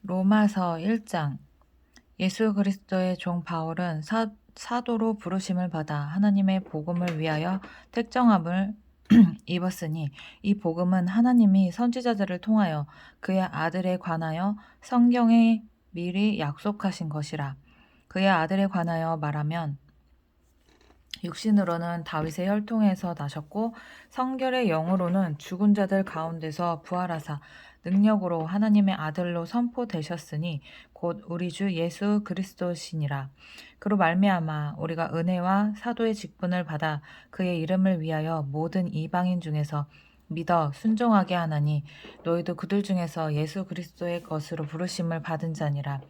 로마서 1장. 예수 그리스도의 종 바울은 사도로 부르심을 받아 하나님의 복음을 위하여 택정함을 입었으니 이 복음은 하나님이 선지자들을 통하여 그의 아들에 관하여 성경에 미리 약속하신 것이라. 그의 아들에 관하여 말하면 육신으로는 다윗의 혈통에서 나셨고 성결의 영으로는 죽은 자들 가운데서 부활하사 능력으로 하나님의 아들로 선포되셨으니 곧 우리 주 예수 그리스도시니라. 그로 말미암아 우리가 은혜와 사도의 직분을 받아 그의 이름을 위하여 모든 이방인 중에서 믿어 순종하게 하나니 너희도 그들 중에서 예수 그리스도의 것으로 부르심을 받은 자니라.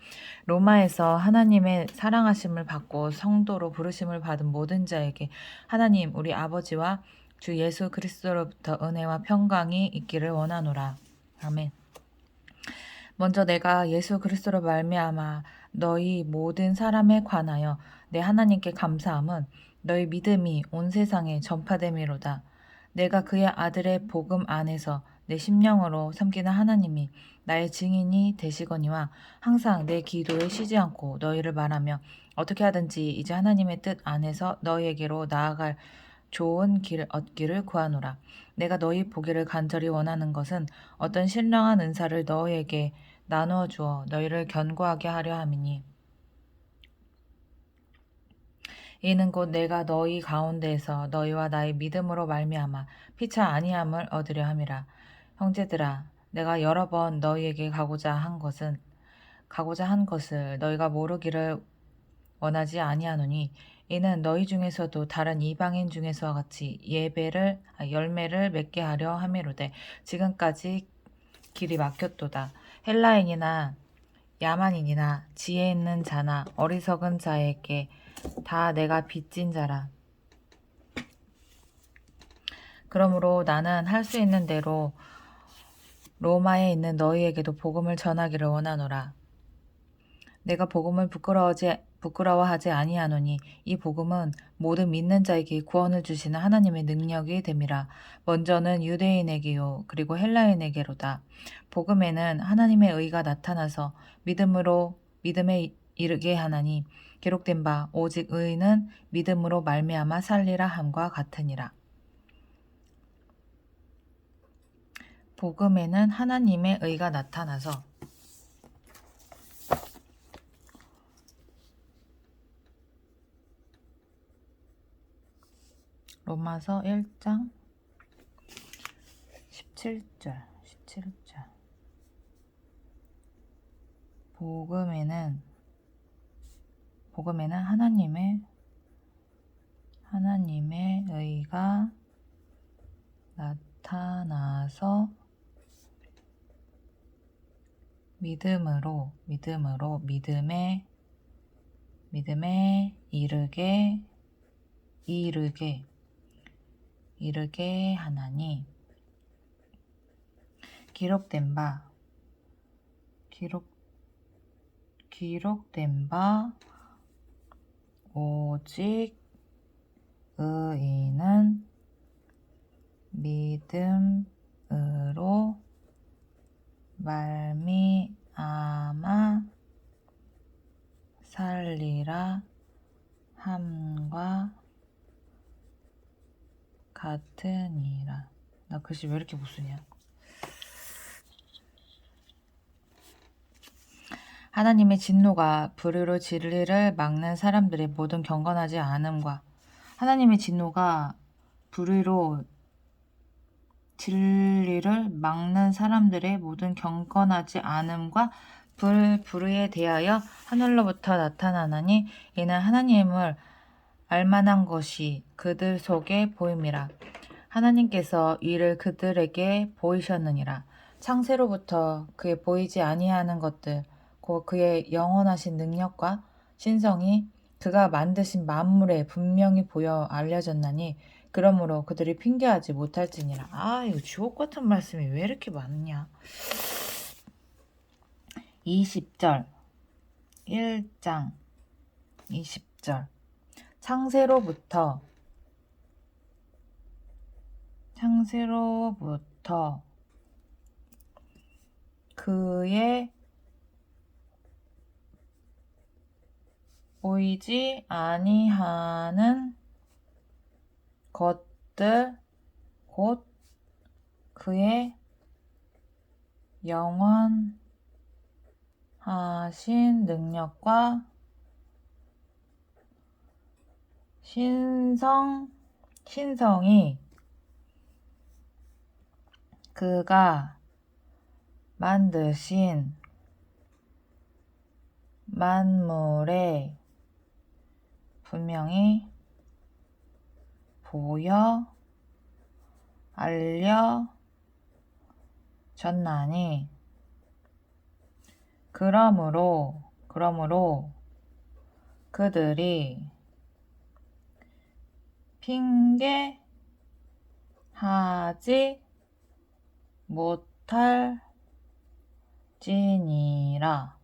로마에서 하나님의 사랑하심을 받고 성도로 부르심을 받은 모든 자에게 하나님 우리 아버지와 주 예수 그리스도로부터 은혜와 평강이 있기를 원하노라. 아멘. 먼저 내가 예수 그리스도로 말미암아 너희 모든 사람에 관하여 내 하나님께 감사함은 너희 믿음이 온 세상에 전파됨이로다. 내가 그의 아들의 복음 안에서 내 심령으로 섬기는 하나님이 나의 증인이 되시거니와 항상 내 기도에 쉬지 않고 너희를 말하며 어떻게 하든지 이제 하나님의 뜻 안에서 너희에게로 나아갈 좋은 길을 얻기를 구하노라. 내가 너희 보기를 간절히 원하는 것은 어떤 신령한 은사를 너희에게 나누어 주어 너희를 견고하게 하려 함이니 이는 곧 내가 너희 가운데에서 너희와 나의 믿음으로 말미암아 피차 아니함을 얻으려 함이라. 형제들아, 내가 여러 번 너희에게 가고자 한 것을 너희가 모르기를 원하지 아니하노니 이는 너희 중에서도 다른 이방인 중에서와 같이 열매를 맺게 하려 함이로되 지금까지 길이 막혔도다. 헬라인이나 야만인이나 지혜 있는 자나 어리석은 자에게 다 내가 빚진 자라. 그러므로 나는 할 수 있는 대로 로마에 있는 너희에게도 복음을 전하기를 원하노라. 내가 복음을 부끄러워하지 아니하노니 이 복음은 모든 믿는 자에게 구원을 주시는 하나님의 능력이 됨이라. 먼저는 유대인에게요 그리고 헬라인에게로다. 복음에는 하나님의 의가 나타나서 믿음에 이르게 하나니 기록된 바 오직 의인은 믿음으로 말미암아 살리라 함과 같으니라. 복음에는 하나님의 의가 나타나서 로마서 1장 17절 복음에는 하나님의 의가 나타나서 믿음에 이르게 하나니 기록된 바 오직 의인은 믿음으로 말미암아 살리라 함과 같으니라. 나 글씨 왜 이렇게 못 쓰냐? 하나님의 진노가 불의로 진리를 막는 사람들의 모든 경건하지 않음과 하나님의 진노가 불의로 진리를 막는 사람들의 모든 경건하지 않음과 불의에 대하여 하늘로부터 나타나나니 이는 하나님을 알만한 것이 그들 속에 보임이라. 하나님께서 이를 그들에게 보이셨느니라. 창세로부터 그의 보이지 아니하는 것들 곧 그의 영원하신 능력과 신성이 그가 만드신 만물에 분명히 보여 알려졌나니 그러므로 그들이 핑계하지 못할지니라. 이거 주옥 같은 말씀이 왜 이렇게 많냐. 20절 1장 20절 창세로부터 그의 보이지 아니하는 것들 곧 그의 영원하신 능력과 신성이 그가 만드신 만물에 분명히 보여 알려졌나니 그러므로 그들이 핑계하지 못할지니라.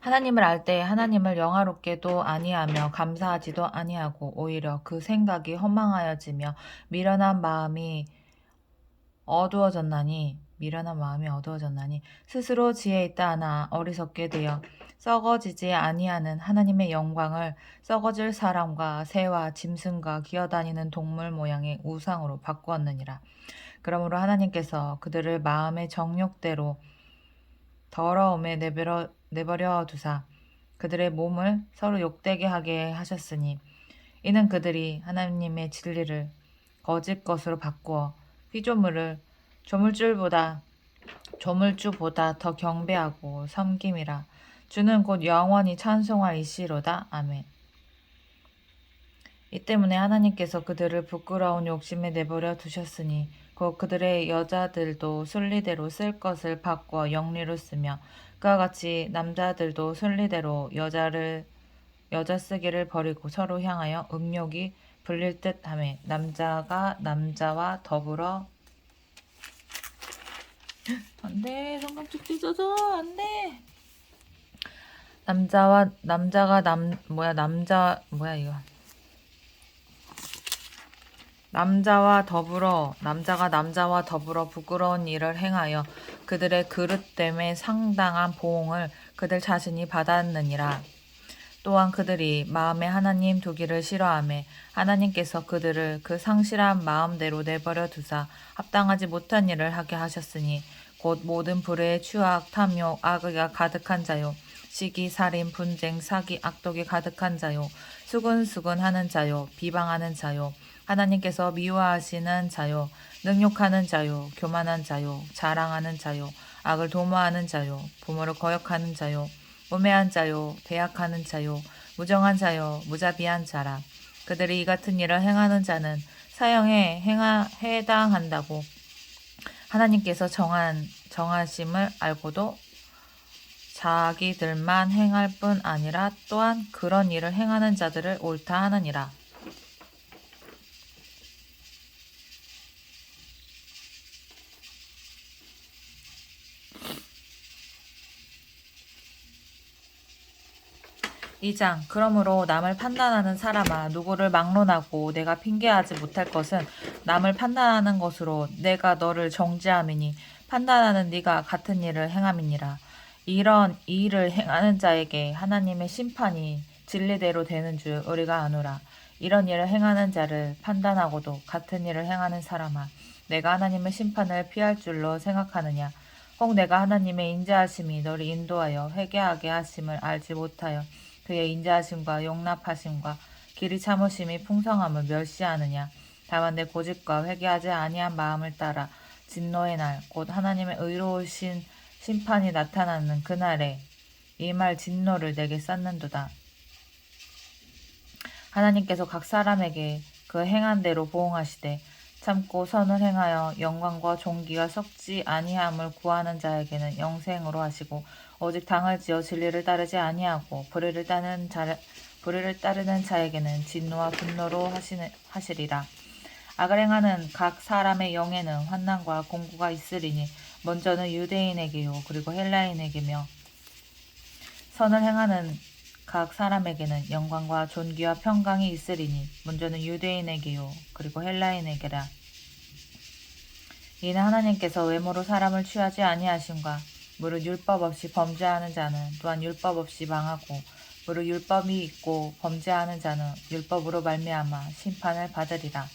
하나님을 알 때 하나님을 영화롭게도 아니하며 감사하지도 아니하고 오히려 그 생각이 허망하여지며 미련한 마음이 어두워졌나니 스스로 지혜 있다 하나 어리석게 되어 썩어지지 아니하는 하나님의 영광을 썩어질 사람과 새와 짐승과 기어다니는 동물 모양의 우상으로 바꾸었느니라. 그러므로 하나님께서 그들을 마음의 정욕대로 더러움에 내버려 두사 그들의 몸을 서로 욕되게 하게 하셨으니 이는 그들이 하나님의 진리를 거짓 것으로 바꾸어 피조물을 조물주보다 더 경배하고 섬김이라. 주는 곧 영원히 찬송할 이시로다. 아멘. 이 때문에 하나님께서 그들을 부끄러운 욕심에 내버려 두셨으니 곧 그들의 여자들도 순리대로 쓸 것을 바꾸어 영리로 쓰며 그와 같이 남자들도 순리대로 여자 쓰기를 버리고 서로 향하여 음욕이 불릴 듯하며 남자가 남자와 더불어 안돼 성경책 찢어져 안돼 남자가 남자와 더불어 부끄러운 일을 행하여 그들의 그릇됨에 상당한 보응을 그들 자신이 받았느니라. 또한 그들이 마음에 하나님 두기를 싫어하며 하나님께서 그들을 그 상실한 마음대로 내버려 두사 합당하지 못한 일을 하게 하셨으니 곧 모든 불의 추악, 탐욕, 악의가 가득한 자요 시기, 살인, 분쟁, 사기, 악독이 가득한 자요 수근수근하는 자요 비방하는 자요 하나님께서 미워하시는 자요 능욕하는 자요 교만한 자요 자랑하는 자요 악을 도모하는 자요 부모를 거역하는 자요 우매한 자요 배약하는 자요 무정한 자요 무자비한 자라. 그들이 이 같은 일을 행하는 자는 사형에 해당한다고 하나님께서 정하심을 알고도 자기들만 행할 뿐 아니라 또한 그런 일을 행하는 자들을 옳다 하느니라. (2장) 그러므로 남을 판단하는 사람아 누구를 막론하고 내가 핑계하지 못할 것은 남을 판단하는 것으로 내가 너를 정죄함이니 판단하는 네가 같은 일을 행함이니라. 이런 일을 행하는 자에게 하나님의 심판이 진리대로 되는 줄 우리가 아노라. 이런 일을 행하는 자를 판단하고도 같은 일을 행하는 사람아 내가 하나님의 심판을 피할 줄로 생각하느냐. 혹 내가 하나님의 인자하심이 너를 인도하여 회개하게 하심을 알지 못하여 그의 인자하심과 용납하심과 길이 참으심이 풍성함을 멸시하느냐. 다만 내 고집과 회개하지 아니한 마음을 따라 진노의 날 곧 하나님의 의로우신 심판이 나타나는 그날에 임할 진노를 내게 쌓는도다. 하나님께서 각 사람에게 그 행한 대로 보응하시되 참고 선을 행하여 영광과 존귀가 썩지 아니함을 구하는 자에게는 영생으로 하시고 오직 당을 지어 진리를 따르지 아니하고 불의를 따르는 자에게는 진노와 분노로 하시리라. 악을 행하는 각 사람의 영에는 환난과 공고가 있으리니 먼저는 유대인에게요 그리고 헬라인에게며 선을 행하는 각 사람에게는 영광과 존귀와 평강이 있으리니 먼저는 유대인에게요 그리고 헬라인에게라. 이는 하나님께서 외모로 사람을 취하지 아니하심과 무릇 율법 없이 범죄하는 자는 또한 율법 없이 망하고 무릇 율법이 있고 범죄하는 자는 율법으로 말미암아 심판을 받으리라.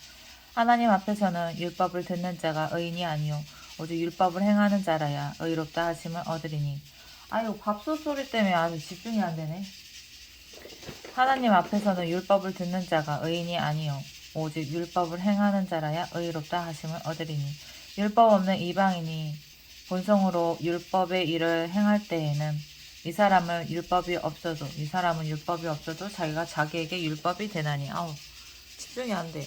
하나님 앞에서는 율법을 듣는 자가 의인이 아니요 오직 율법을 행하는 자라야 의롭다 하심을 얻으리니. 아유, 밥솥 소리 때문에 아주 집중이 안 되네. 하나님 앞에서는 율법을 듣는 자가 의인이 아니요 오직 율법을 행하는 자라야 의롭다 하심을 얻으리니. 율법 없는 이방인이 본성으로 율법의 일을 행할 때에는 이 사람은 율법이 없어도 자기가 자기에게 율법이 되나니. 아우, 집중이 안 돼.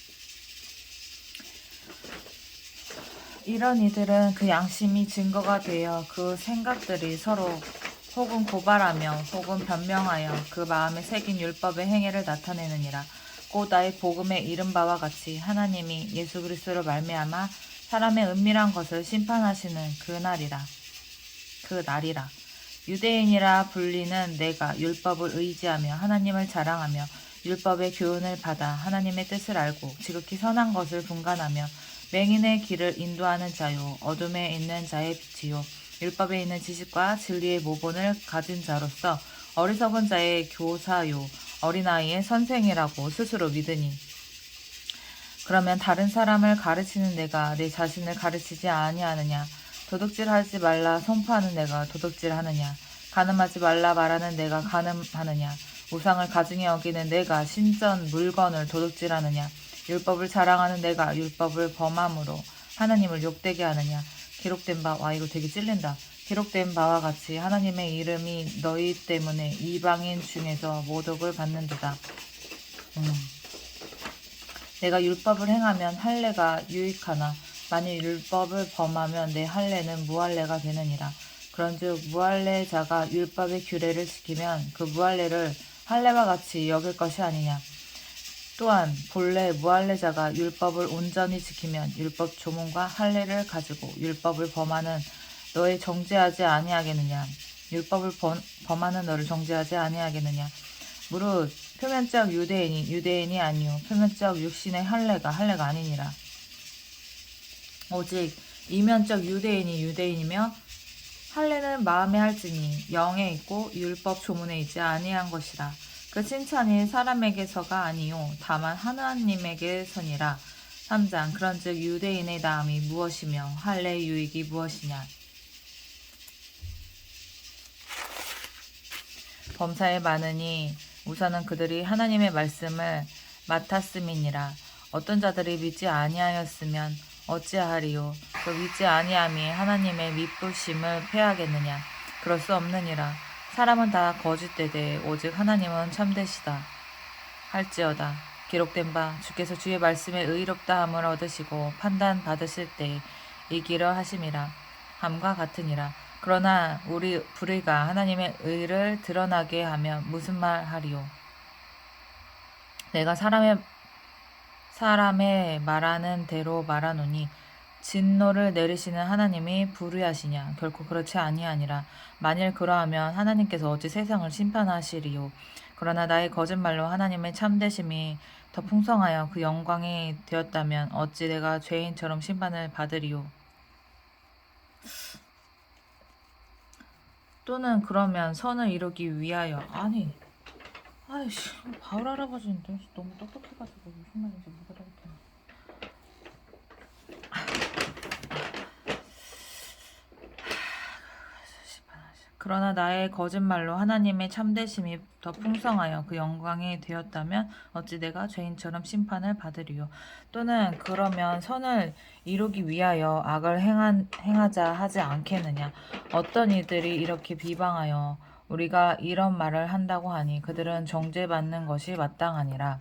이런 이들은 그 양심이 증거가 되어 그 생각들이 서로 혹은 고발하며 혹은 변명하여 그 마음에 새긴 율법의 행위를 나타내느니라. 곧 나의 복음에 이른 바와 같이 하나님이 예수 그리스도로 말미암아 사람의 은밀한 것을 심판하시는 그 날이라. 유대인이라 불리는 내가 율법을 의지하며 하나님을 자랑하며 율법의 교훈을 받아 하나님의 뜻을 알고 지극히 선한 것을 분간하며 맹인의 길을 인도하는 자요 어둠에 있는 자의 빛이요 율법에 있는 지식과 진리의 모본을 가진 자로서 어리석은 자의 교사요 어린아이의 선생이라고 스스로 믿으니. 그러면 다른 사람을 가르치는 내가 내 자신을 가르치지 아니하느냐? 도둑질하지 말라 선포하는 내가 도둑질하느냐? 간음하지 말라 말하는 내가 간음하느냐? 우상을 가증히 여기는 내가 신전 물건을 도둑질하느냐? 율법을 자랑하는 내가 율법을 범함으로 하나님을 욕되게 하느냐? 기록된 바, 와 이거 되게 찔린다. 기록된 바와 같이 하나님의 이름이 너희 때문에 이방인 중에서 모독을 받는도다. 내가 율법을 행하면 할례가 유익하나 만일 율법을 범하면 내 할례는 무할례가 되느니라. 그런즉 무할례자가 율법의 규례를 지키면 그 무할례를 할례와 같이 여길 것이 아니냐. 또한 본래 무할례자가 율법을 온전히 지키면 율법 조문과 할례를 가지고 율법을 범하는 너를 정죄하지 아니하겠느냐. 율법을 범하는 너를 정죄하지 아니하겠느냐. 무릇 표면적 유대인이 아니요 표면적 육신의 할례가 아니니라. 오직 이면적 유대인이며 할례는 마음에 할지니 영에 있고 율법 조문에 있지 아니한 것이라. 그 칭찬이 사람에게서가 아니요 다만 하나님에게서니라. 3장. 그런즉 유대인의 나음이 무엇이며 할례의 유익이 무엇이냐. 범사에 많으니 우선은 그들이 하나님의 말씀을 맡았음이니라. 어떤 자들이 믿지 아니하였으면 어찌하리요. 그 믿지 아니함이 하나님의 미쁘심을 패하겠느냐. 그럴 수 없느니라. 사람은 다 거짓되되 오직 하나님은 참되시다 할지어다. 기록된 바 주께서 주의 말씀에 의롭다함을 얻으시고 판단 받으실 때 이기려 하심이라 함과 같으니라. 그러나 우리 불의가 하나님의 의를 드러나게 하면 무슨 말 하리요. 내가 사람의 말하는 대로 말하노니 진노를 내리시는 하나님이 불의하시냐. 결코 그렇지 아니하니라. 만일 그러하면 하나님께서 어찌 세상을 심판하시리요. 그러나 나의 거짓말로 하나님의 참되심이 더 풍성하여 그 영광이 되었다면 어찌 내가 죄인처럼 심판을 받으리요. 또는 그러면 선을 이루기 위하여. 아니, 아이씨, 바울 할아버지는 너무 똑똑해가지고 무슨 말인지 못 알아듣겠네. 그러나 나의 거짓말로 하나님의 참되심이 더 풍성하여 그 영광이 되었다면 어찌 내가 죄인처럼 심판을 받으리요. 또는 그러면 선을 이루기 위하여 악을 행하자 하지 않겠느냐. 어떤 이들이 이렇게 비방하여 우리가 이런 말을 한다고 하니 그들은 정죄받는 것이 마땅하니라.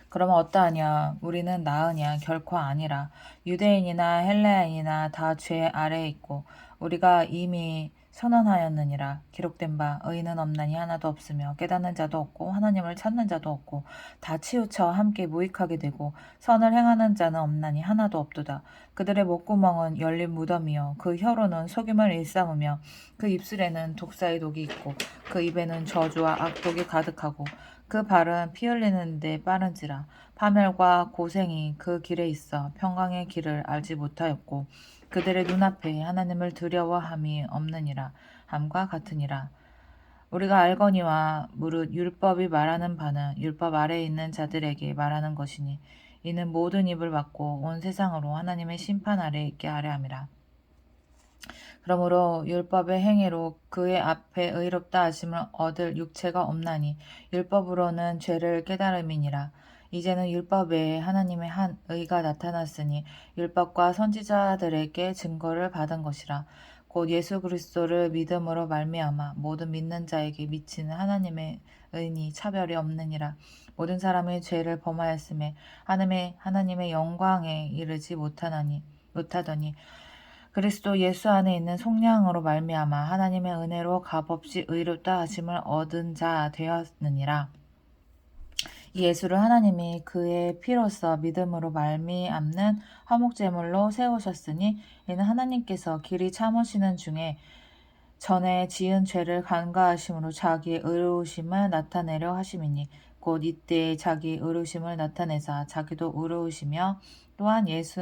그러면 어떠하냐. 우리는 나으냐. 결코 아니라. 유대인이나 헬라인이나 다 죄 아래에 있고 우리가 이미 선언하였느니라. 기록된 바 의인은 없나니 하나도 없으며 깨닫는 자도 없고 하나님을 찾는 자도 없고 다 치우쳐 함께 무익하게 되고 선을 행하는 자는 없나니 하나도 없도다. 그들의 목구멍은 열린 무덤이요 그 혀로는 속임을 일삼으며 그 입술에는 독사의 독이 있고 그 입에는 저주와 악독이 가득하고 그 발은 피 흘리는 데 빠른지라. 파멸과 고생이 그 길에 있어 평강의 길을 알지 못하였고 그들의 눈앞에 하나님을 두려워함이 없느니라 함과 같으니라. 우리가 알거니와 무릇 율법이 말하는 바는 율법 아래에 있는 자들에게 말하는 것이니 이는 모든 입을 막고 온 세상으로 하나님의 심판 아래에 있게 하려 함이라. 그러므로 율법의 행위로 그의 앞에 의롭다 하심을 얻을 육체가 없나니 율법으로는 죄를 깨달음이니라. 이제는 율법 외에 하나님의 한 의가 나타났으니 율법과 선지자들에게 증거를 받은 것이라. 곧 예수 그리스도를 믿음으로 말미암아 모든 믿는 자에게 미치는 하나님의 의니 차별이 없느니라. 모든 사람이 죄를 범하였음에 하나님의 영광에 이르지 못하더니 그리스도 예수 안에 있는 속량으로 말미암아 하나님의 은혜로 값없이 의롭다 하심을 얻은 자 되었느니라. 이 예수를 하나님이 그의 피로써 믿음으로 말미암는 화목제물로 세우셨으니 이는 하나님께서 길이 참으시는 중에 전에 지은 죄를 간과하심으로 자기의 의로우심을 나타내려 하심이니 곧 이때에 자기 의로우심을 나타내사 자기도 의로우시며 또한 예수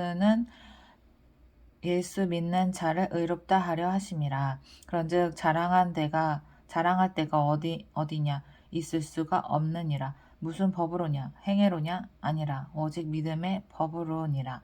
믿는 자를 의롭다 하려 하심이라. 그런즉 자랑할 때가 어디냐 있을 수가 없느니라. 무슨 법으로냐 행위로냐 아니라 오직 믿음의 법으로니라.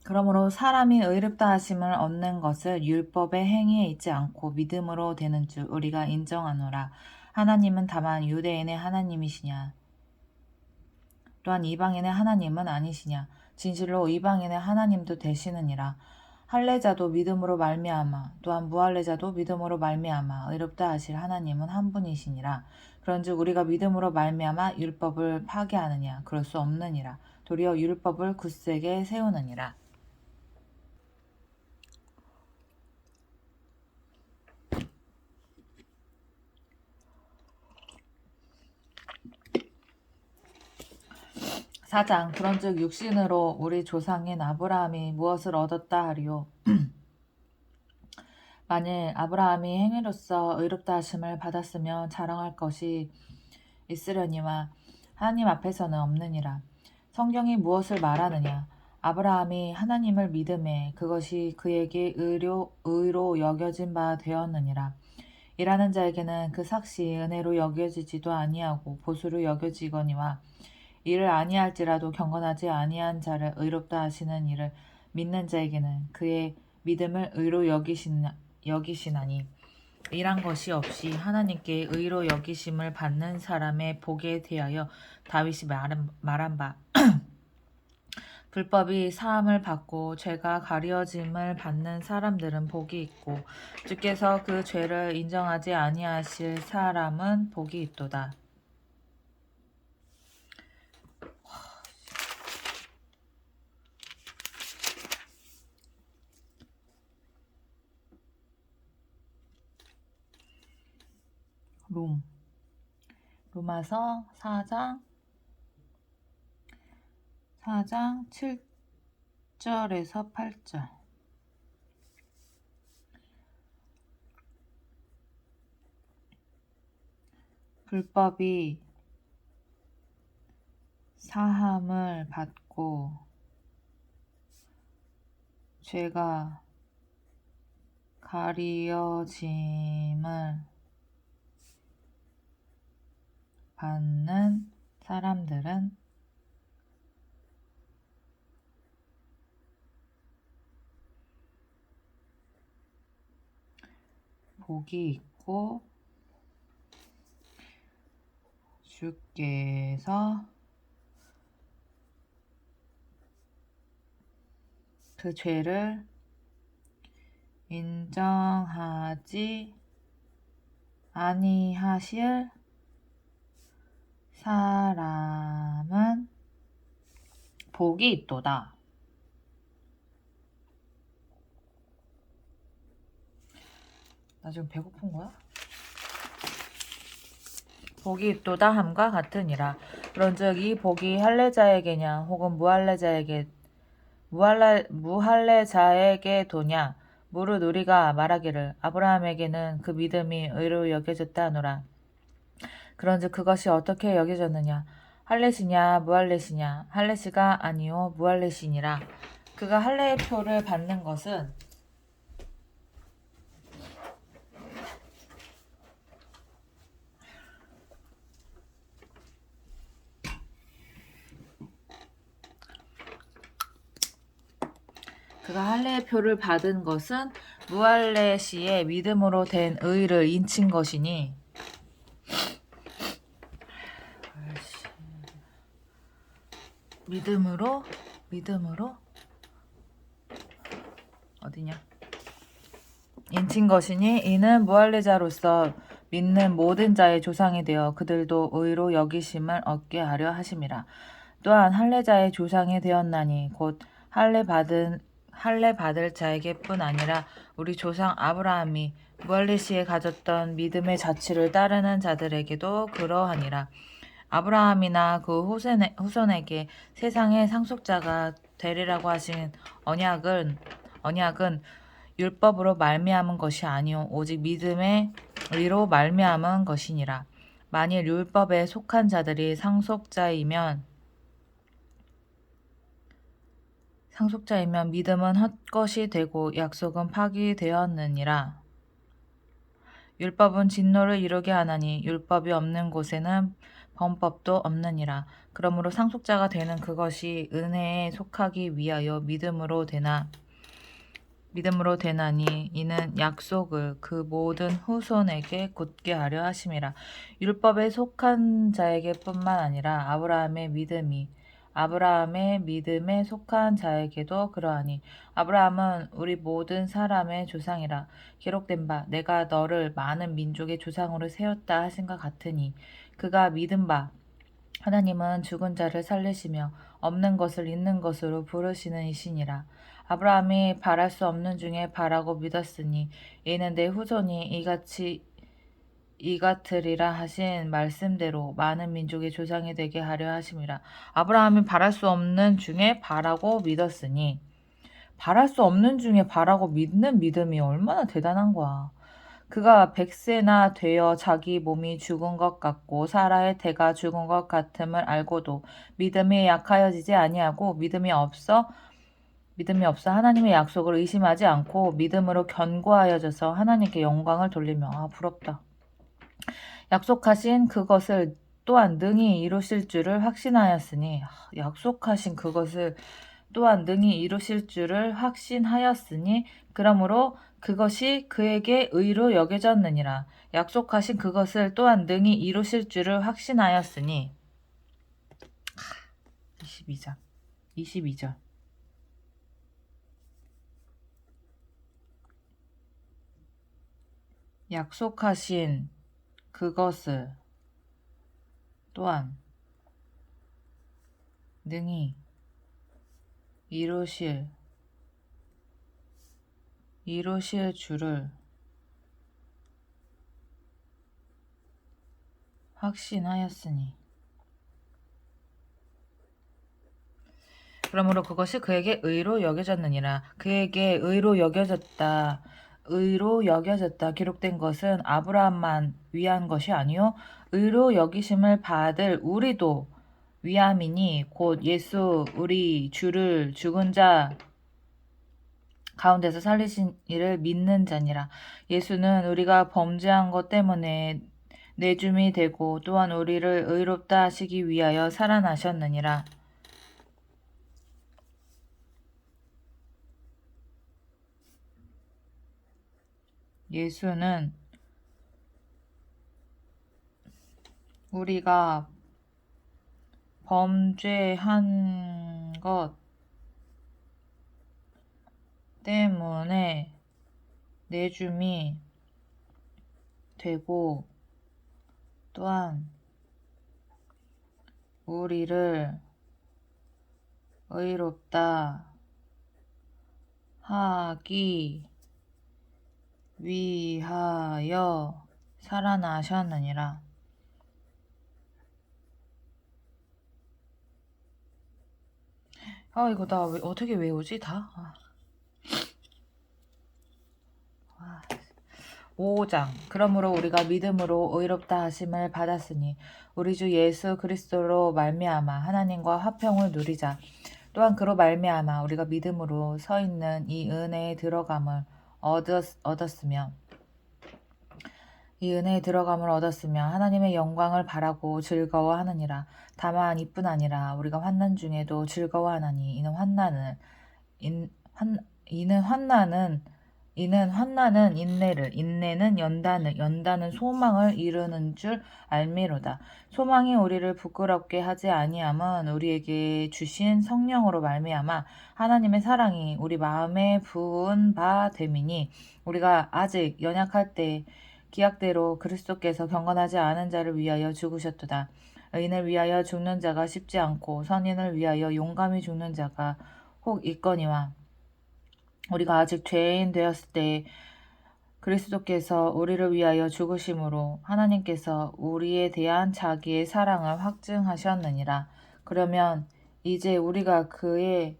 그러므로 사람이 의롭다 하심을 얻는 것을 율법의 행위에 있지 않고 믿음으로 되는 줄 우리가 인정하노라. 하나님은 다만 유대인의 하나님이시냐 또한 이방인의 하나님은 아니시냐. 진실로 이방인의 하나님도 되시느니라. 할례자도 믿음으로 말미암아 또한 무할례자도 믿음으로 말미암아 의롭다 하실 하나님은 한 분이시니라. 그런즉 우리가 믿음으로 말미암아 율법을 파괴하느냐 그럴 수 없느니라. 도리어 율법을 굳세게 세우느니라. 사장 그런즉 육신으로 우리 조상인 아브라함이 무엇을 얻었다 하리요. 만일 아브라함이 행위로서 의롭다 하심을 받았으면 자랑할 것이 있으려니와 하나님 앞에서는 없느니라. 성경이 무엇을 말하느냐. 아브라함이 하나님을 믿음에 그것이 그에게 의로 여겨진 바 되었느니라. 일하는 자에게는 그 삭시 은혜로 여겨지지도 아니하고 보수로 여겨지거니와 이를 아니할지라도 경건하지 아니한 자를 의롭다 하시는 이를 믿는 자에게는 그의 믿음을 의로 여기시나니 일한 것이 없이 하나님께 의로 여기심을 받는 사람의 복에 대하여 다윗이 말한 바 불법이 사함을 받고 죄가 가려짐을 받는 사람들은 복이 있고 주께서 그 죄를 인정하지 아니하실 사람은 복이 있도다. 로마서 4장 7절에서 8절. 불법이 사함을 받고 죄가 가리어짐을 받는 사람들은 복이 있고 주께서 그 죄를 인정하지 아니하실 사람은 복이 있도다. 나 지금 배고픈 거야? 복이 있도다 함과 같으니라. 그런즉 이 복이 할례자에게냐 혹은 무할례자에게 도냐. 무릇 우리가 말하기를 아브라함에게는 그 믿음이 의로 여겨졌다 하노라. 그런즉 그것이 어떻게 여겨졌느냐. 할례시냐 무할례시냐. 할례시가 아니요 무할례시니라. 그가 할례의 표를 받는 것은 무할례시의 믿음으로 된 의를 인친 것이니 믿음으로 어디냐? 인친 것이니 이는 무할례자로서 믿는 모든 자의 조상이 되어 그들도 의로 여기심을 얻게 하려 하심이라. 또한 할례자의 조상이 되었나니 곧 할례 받을 자에게뿐 아니라 우리 조상 아브라함이 무할례 시에 가졌던 믿음의 자취를 따르는 자들에게도 그러하니라. 아브라함이나 그 후손에게 세상의 상속자가 되리라고 하신 언약은 율법으로 말미암은 것이 아니요 오직 믿음의 의로 말미암은 것이니라. 만일 율법에 속한 자들이 상속자이면 믿음은 헛것이 되고 약속은 파기되었느니라. 율법은 진노를 이루게 하나니 율법이 없는 곳에는 범법도 없느니라. 그러므로 상속자가 되는 그것이 은혜에 속하기 위하여 믿음으로 되나니 이는 약속을 그 모든 후손에게 굳게 하려 하심이라. 율법에 속한 자에게 뿐만 아니라 아브라함의 믿음에 속한 자에게도 그러하니 아브라함은 우리 모든 사람의 조상이라. 기록된 바 내가 너를 많은 민족의 조상으로 세웠다 하신것 같으니 그가 믿은 바 하나님은 죽은 자를 살리시며 없는 것을 있는 것으로 부르시는 이시니라. 아브라함이 바랄 수 없는 중에 바라고 믿었으니 이는 내 후손이 이같으리라 하신 말씀대로 많은 민족의 조상이 되게 하려 하심이라. 아브라함이 바랄 수 없는 중에 바라고 믿었으니 바랄 수 없는 중에 바라고 믿는 믿음이 얼마나 대단한 거야. 그가 100세나 되어 자기 몸이 죽은 것 같고 사라의 태가 죽은 것 같음을 알고도 믿음이 약하여지지 아니하고 믿음이 없어 하나님의 약속을 의심하지 않고 믿음으로 견고하여져서 하나님께 영광을 돌리며 부럽다. 약속하신 그것을 또한 능히 이루실 줄을 확신하였으니 그러므로 그것이 그에게 의로 여겨졌느니라. 약속하신 그것을 또한 능히 이루실 줄을 확신하였으니 22절 약속하신 그것을 또한 능히 이루실 줄을 확신하였으니 그러므로 그것이 그에게 의로 여겨졌느니라. 그에게 의로 여겨졌다 기록된 것은 아브라함만 위한 것이 아니요 의로 여기심을 받을 우리도 위함이니 곧 예수 우리 주를 죽은 자 가운데서 살리신 이를 믿는 자니라. 예수는 우리가 범죄한 것 때문에 내줌이 되고 또한 우리를 의롭다 하시기 위하여 살아나셨느니라. 예수는 우리가 범죄한 것 때문에 내줌이 되고 또한 우리를 의롭다 하기 위하여 살아나셨느니라. 이거 나 어떻게 외우지 다? 5장. 그러므로 우리가 믿음으로 의롭다 하심을 받았으니 우리 주 예수 그리스도로 말미암아 하나님과 화평을 누리자. 또한 그로 말미암아 우리가 믿음으로 서 있는 이 은혜에 들어감을 얻었으며 하나님의 영광을 바라고 즐거워하느니라. 다만 이뿐 아니라 우리가 환난 중에도 즐거워하나니 이는 환난은 인내를, 인내는 연단을, 연단은 소망을 이루는 줄 알미로다. 소망이 우리를 부끄럽게 하지 아니함은 우리에게 주신 성령으로 말미암아 하나님의 사랑이 우리 마음에 부은 바 됨이니, 우리가 아직 연약할 때 기약대로 그리스도께서 경건하지 않은 자를 위하여 죽으셨도다. 의인을 위하여 죽는 자가 쉽지 않고 선인을 위하여 용감히 죽는 자가 혹 있거니와, 우리가 아직 죄인 되었을 때 그리스도께서 우리를 위하여 죽으심으로 하나님께서 우리에 대한 자기의 사랑을 확증하셨느니라. 그러면 이제 우리가 그의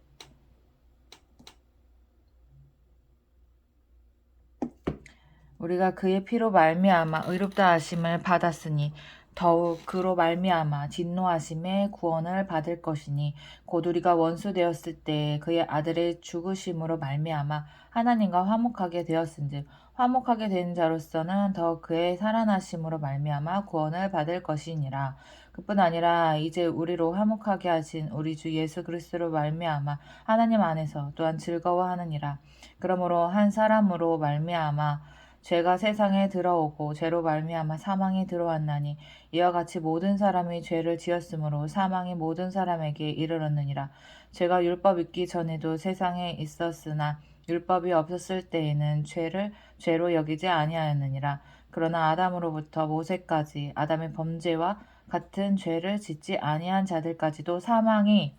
피로 말미암아 의롭다 하심을 받았으니 더욱 그로 말미암아 진노하심의 구원을 받을 것이니, 곧 우리가 원수 되었을 때 그의 아들의 죽으심으로 말미암아 하나님과 화목하게 되었은즉 화목하게 된 자로서는 더욱 그의 살아나심으로 말미암아 구원을 받을 것이니라. 그뿐 아니라 이제 우리로 화목하게 하신 우리 주 예수 그리스도로 말미암아 하나님 안에서 또한 즐거워하느니라. 그러므로 한 사람으로 말미암아 죄가 세상에 들어오고 죄로 말미암아 사망이 들어왔나니, 이와 같이 모든 사람이 죄를 지었으므로 사망이 모든 사람에게 이르렀느니라. 죄가 율법 있기 전에도 세상에 있었으나 율법이 없었을 때에는 죄를 죄로 여기지 아니하였느니라. 그러나 아담으로부터 모세까지 아담의 범죄와 같은 죄를 짓지 아니한 자들까지도 사망이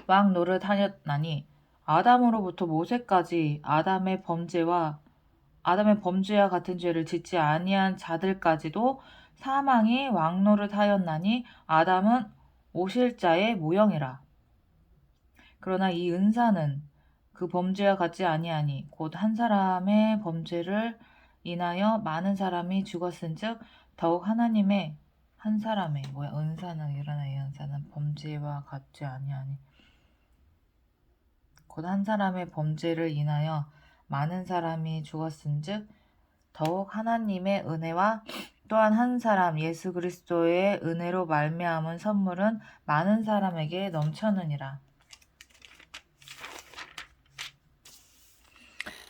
왕 노릇하였나니, 아담으로부터 모세까지 아담의 범죄와 같은 죄를 짓지 아니한 자들까지도 사망이 왕노릇하였나니, 아담은 오실 자의 모형이라. 그러나 이 은사는 그 범죄와 같지 아니하니 곧 한 사람의 범죄를 인하여 많은 사람이 죽었은즉 더욱 하나님의 한 사람의 은사는 일어나 이 은사는 범죄와 같지 아니하니 곧 한 사람의 범죄를 인하여 많은 사람이 죽었은즉 더욱 하나님의 은혜와 또한 한 사람 예수 그리스도의 은혜로 말미암은 선물은 많은 사람에게 넘쳤느니라.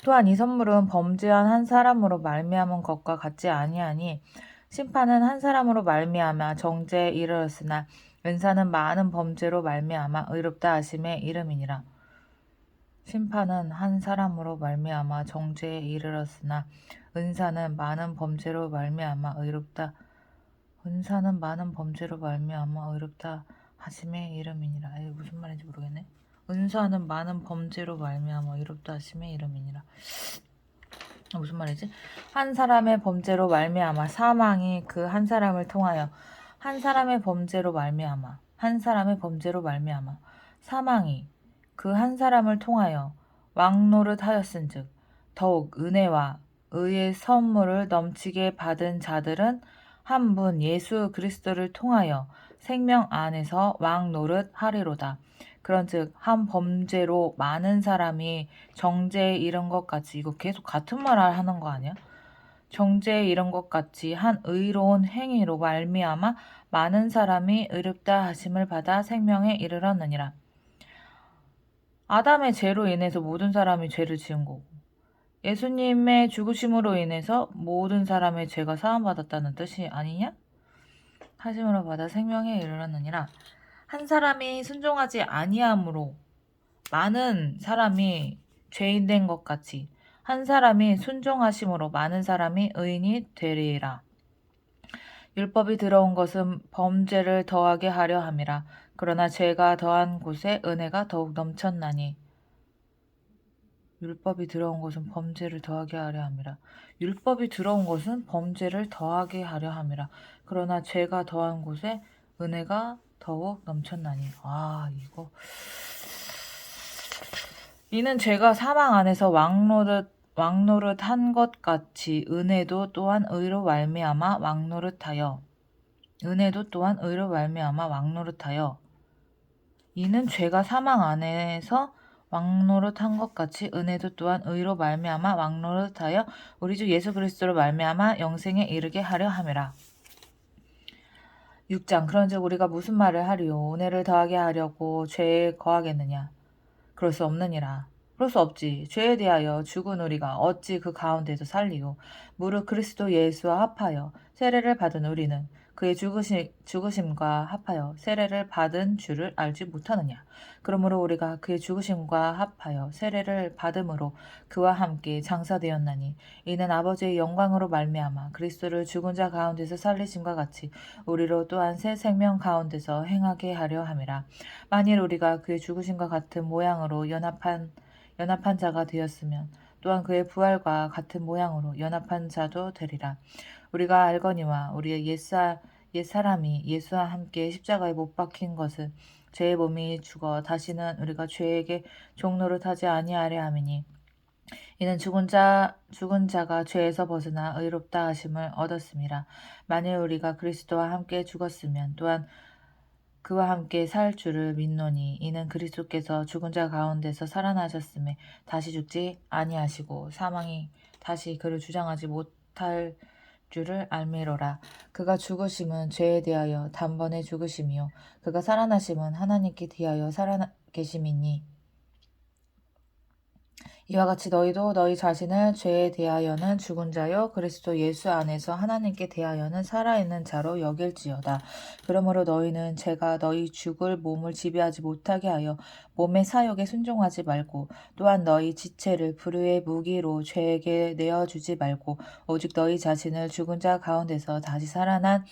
또한 이 선물은 범죄한 한 사람으로 말미암은 것과 같지 아니하니, 심판은 한 사람으로 말미암아 정죄에 이르렀으나 은사는 많은 범죄로 말미암아 의롭다 하심에 이름이니라. 심판은 한 사람으로 말미암아 정죄에 이르렀으나 은사는 많은 범죄로 말미암아 의롭다 하심의 이름이니라. 무슨 말인지 모르겠네. 은사는 많은 범죄로 말미암아 의롭다 하심의 이름이니라. 무슨 말이지? 한 사람의 범죄로 말미암아 사망이 그 한 사람을 통하여 한 사람의 범죄로 말미암아 사망이 그 한 사람을 통하여 왕노릇하였은즉 더욱 은혜와 의의 선물을 넘치게 받은 자들은 한 분 예수 그리스도를 통하여 생명 안에서 왕노릇하리로다. 그런즉 한 범죄로 많은 사람이 정죄에 이른 것 같이, 이거 계속 같은 말 하는 거 아니야? 정죄에 이른 것 같이 한 의로운 행위로 말미암아 많은 사람이 의롭다 하심을 받아 생명에 이르렀느니라. 아담의 죄로 인해서 모든 사람이 죄를 지은 거고, 예수님의 죽으심으로 인해서 모든 사람의 죄가 사함받았다는 뜻이 아니냐? 하심으로 받아 생명에 이르렀느니라. 한 사람이 순종하지 아니함으로 많은 사람이 죄인 된 것 같이 한 사람이 순종하심으로 많은 사람이 의인이 되리라. 율법이 들어온 것은 범죄를 더하게 하려 함이라. 그러나 죄가 더한 곳에 은혜가 더욱 넘쳤나니, 율법이 들어온 것은 범죄를 더하게 하려 함이라. 율법이 들어온 것은 범죄를 더하게 하려 함이라. 그러나 죄가 더한 곳에 은혜가 더욱 넘쳤나니. 이거. 이는 죄가 사망 안에서 왕노릇한 것 같이 은혜도 또한 의로 말미암아 왕노릇하여 이는 죄가 사망 안에서 왕노릇한 것 같이 은혜도 또한 의로 말미암아 왕노릇하여 우리 주 예수 그리스도로 말미암아 영생에 이르게 하려 함이라. 6장. 그런즉 우리가 무슨 말을 하리요? 은혜를 더하게 하려고 죄에 거하겠느냐? 그럴 수 없느니라. 그럴 수 없지. 죄에 대하여 죽은 우리가 어찌 그 가운데서 살리요? 무릇 그리스도 예수와 합하여 세례를 받은 우리는 그의 죽으심과 합하여 세례를 받은 줄을 알지 못하느냐? 그러므로 우리가 그의 죽으심과 합하여 세례를 받음으로 그와 함께 장사되었나니 이는 아버지의 영광으로 말미암아 그리스도를 죽은 자 가운데서 살리심과 같이 우리로 또한 새 생명 가운데서 행하게 하려 함이라. 만일 우리가 그의 죽으심과 같은 모양으로 연합한 자가 되었으면 또한 그의 부활과 같은 모양으로 연합한 자도 되리라. 우리가 알거니와 우리의 옛사람이 예수와 함께 십자가에 못 박힌 것은 죄의 몸이 죽어 다시는 우리가 죄에게 종노릇하지 아니하려 함이니 이는 죽은 자가 죄에서 벗어나 의롭다 하심을 얻었음이라. 만일 우리가 그리스도와 함께 죽었으면 또한 그와 함께 살 줄을 믿노니 이는 그리스도께서 죽은 자 가운데서 살아나셨음에 다시 죽지 아니하시고 사망이 다시 그를 주장하지 못할 줄을 알미로라. 그가 죽으심은 죄에 대하여 단번에 죽으심이요 그가 살아나심은 하나님께 대하여 살아계심이니 이와 같이 너희도 너희 자신을 죄에 대하여는 죽은 자요 그리스도 예수 안에서 하나님께 대하여는 살아있는 자로 여길지어다. 그러므로 너희는 죄가 너희 죽을 몸을 지배하지 못하게 하여 몸의 사욕에 순종하지 말고 또한 너희 지체를 불의의 무기로 죄에게 내어주지 말고 오직 너희 자신을 죽은 자 가운데서 다시 살아난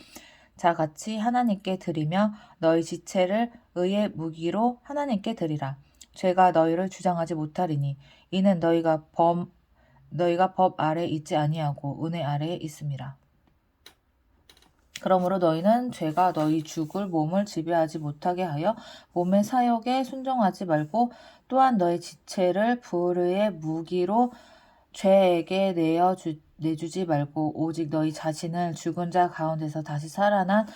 자같이 하나님께 드리며 너희 지체를 의의 무기로 하나님께 드리라. 죄가 너희를 주장하지 못하리니 이는 너희가 법 아래 있지 아니하고 은혜 아래에 있음이라. 그러므로 너희는 죄가 너희 죽을 몸을 지배하지 못하게 하여 몸의 사욕에 순종하지 말고 또한 너희 지체를 불의의 무기로 죄에게 내주지 말고 오직 너희 자신을 죽은 자 가운데서 다시 살아난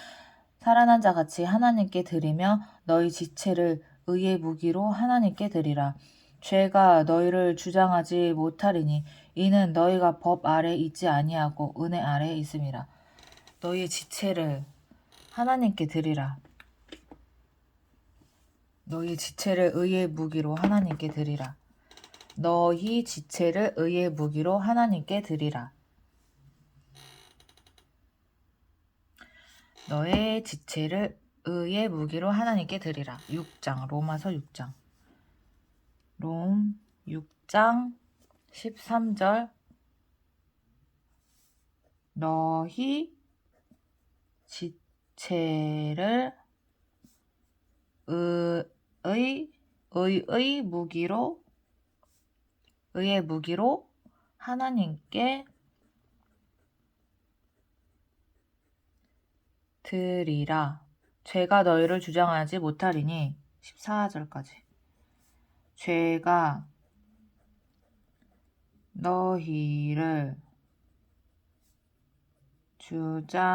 자같이 하나님께 드리며 너희 지체를 의의 무기로 하나님께 드리라. 죄가 너희를 주장하지 못하리니 이는 너희가 법 아래 있지 아니하고 은혜 아래에 있음이라. 너희의 지체를 하나님께 드리라. 너희 지체를 의의 무기로 하나님께 드리라. 너희 지체를 의의 무기로 하나님께 드리라. 너의 지체를 의의 무기로 하나님께 드리라. 6장 로마서 6장 롬 6장 13절 너희 지체를 의의 무기로 하나님께 드리라. 죄가 너희를 주장하지 못하리니 14절까지 죄가 너희를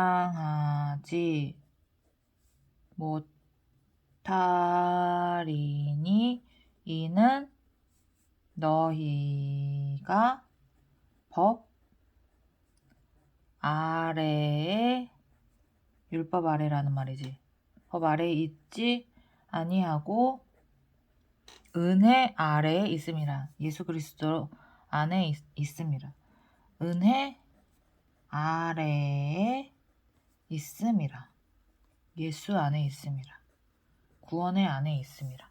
주장하지 못하리니 이는 너희가 법 아래에 율법 아래라는 말이지. 법 아래에 있지 아니하고 은혜 아래에 있음이라. 예수 그리스도 안에 있음이라. 은혜 아래에 있음이라. 예수 안에 있음이라. 구원의 안에 있음이라.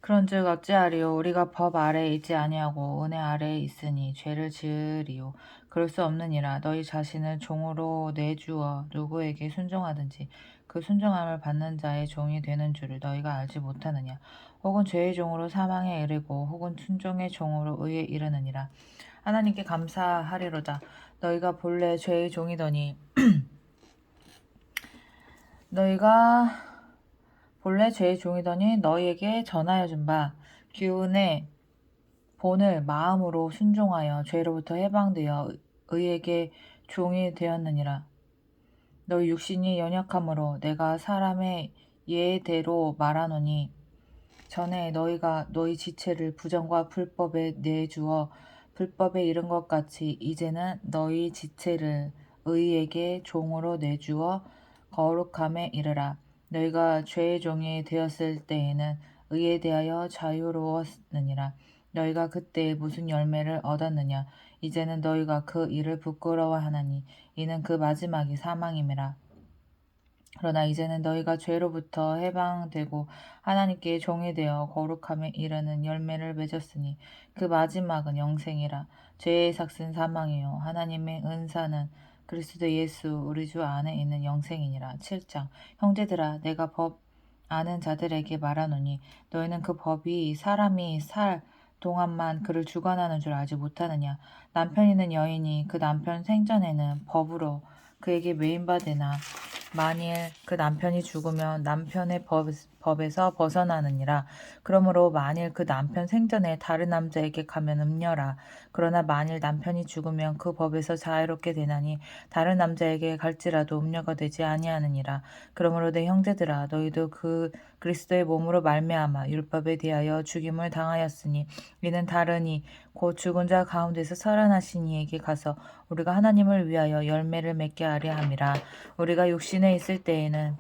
그런즉 어찌하리요? 우리가 법 아래에 있지 아니하고 은혜 아래에 있으니 죄를 지으리요. 그럴 수 없느니라. 너희 자신을 종으로 내주어 누구에게 순종하든지 그 순종함을 받는 자의 종이 되는 줄을 너희가 알지 못하느냐. 혹은 죄의 종으로 사망에 이르고 혹은 순종의 종으로 의에 이르느니라. 하나님께 감사하리로다. 너희가 본래 죄의 종이더니 너희가 본래 죄의 종이더니 너희에게 전하여 준 바 교훈의 본을 마음으로 순종하여 죄로부터 해방되어 의에게 종이 되었느니라. 너희 육신이 연약함으로 내가 사람의 예대로 말하노니 전에 너희가 너희 지체를 부정과 불법에 내주어 불법에 이른 것 같이 이제는 너희 지체를 의에게 종으로 내주어 거룩함에 이르라. 너희가 죄의 종이 되었을 때에는 의에 대하여 자유로웠느니라. 너희가 그때 무슨 열매를 얻었느냐. 이제는 너희가 그 일을 부끄러워하나니 이는 그 마지막이 사망임이라. 그러나 이제는 너희가 죄로부터 해방되고 하나님께 종이 되어 거룩함에 이르는 열매를 맺었으니 그 마지막은 영생이라. 죄의 삭은 사망이요 하나님의 은사는 그리스도 예수 우리 주 안에 있는 영생이니라. 7장. 형제들아 내가 법 아는 자들에게 말하노니 너희는 그 법이 사람이 살 동안만 그를 주관하는 줄 알지 못하느냐. 남편 있는 여인이 그 남편 생전에는 법으로 그에게 매인받으나 만일 그 남편이 죽으면 남편의 법에서 벗어나느니라. 그러므로 만일 그 남편 생전에 다른 남자에게 가면 음녀라. 그러나 만일 남편이 죽으면 그 법에서 자유롭게 되나니 다른 남자에게 갈지라도 음녀가 되지 아니하느니라. 그러므로 내 형제들아 너희도 그 그리스도의 몸으로 말미암아 율법에 대하여 죽임을 당하였으니 이는 다르니 곧 죽은 자 가운데서 살아나신 이에게 가서 우리가 하나님을 위하여 열매를 맺게 하려 함이라. 우리가 육신에 있을 때에는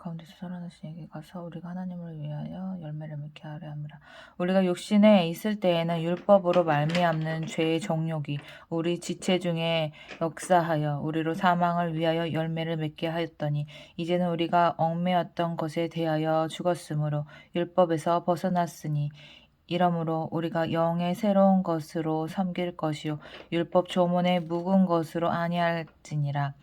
가운데서 살아나신 이에게 가서 우리가 하나님을 위하여 열매를 맺게 하려 함이라. 우리가 육신에 있을 때에는 율법으로 말미암는 죄의 정욕이 우리 지체 중에 역사하여 우리로 사망을 위하여 열매를 맺게 하였더니 이제는 우리가 얽매였던 것에 대하여 죽었으므로 율법에서 벗어났으니 이러므로 우리가 영의 새로운 것으로 섬길 것이요 율법 조문의 묵은 것으로 아니할지니라.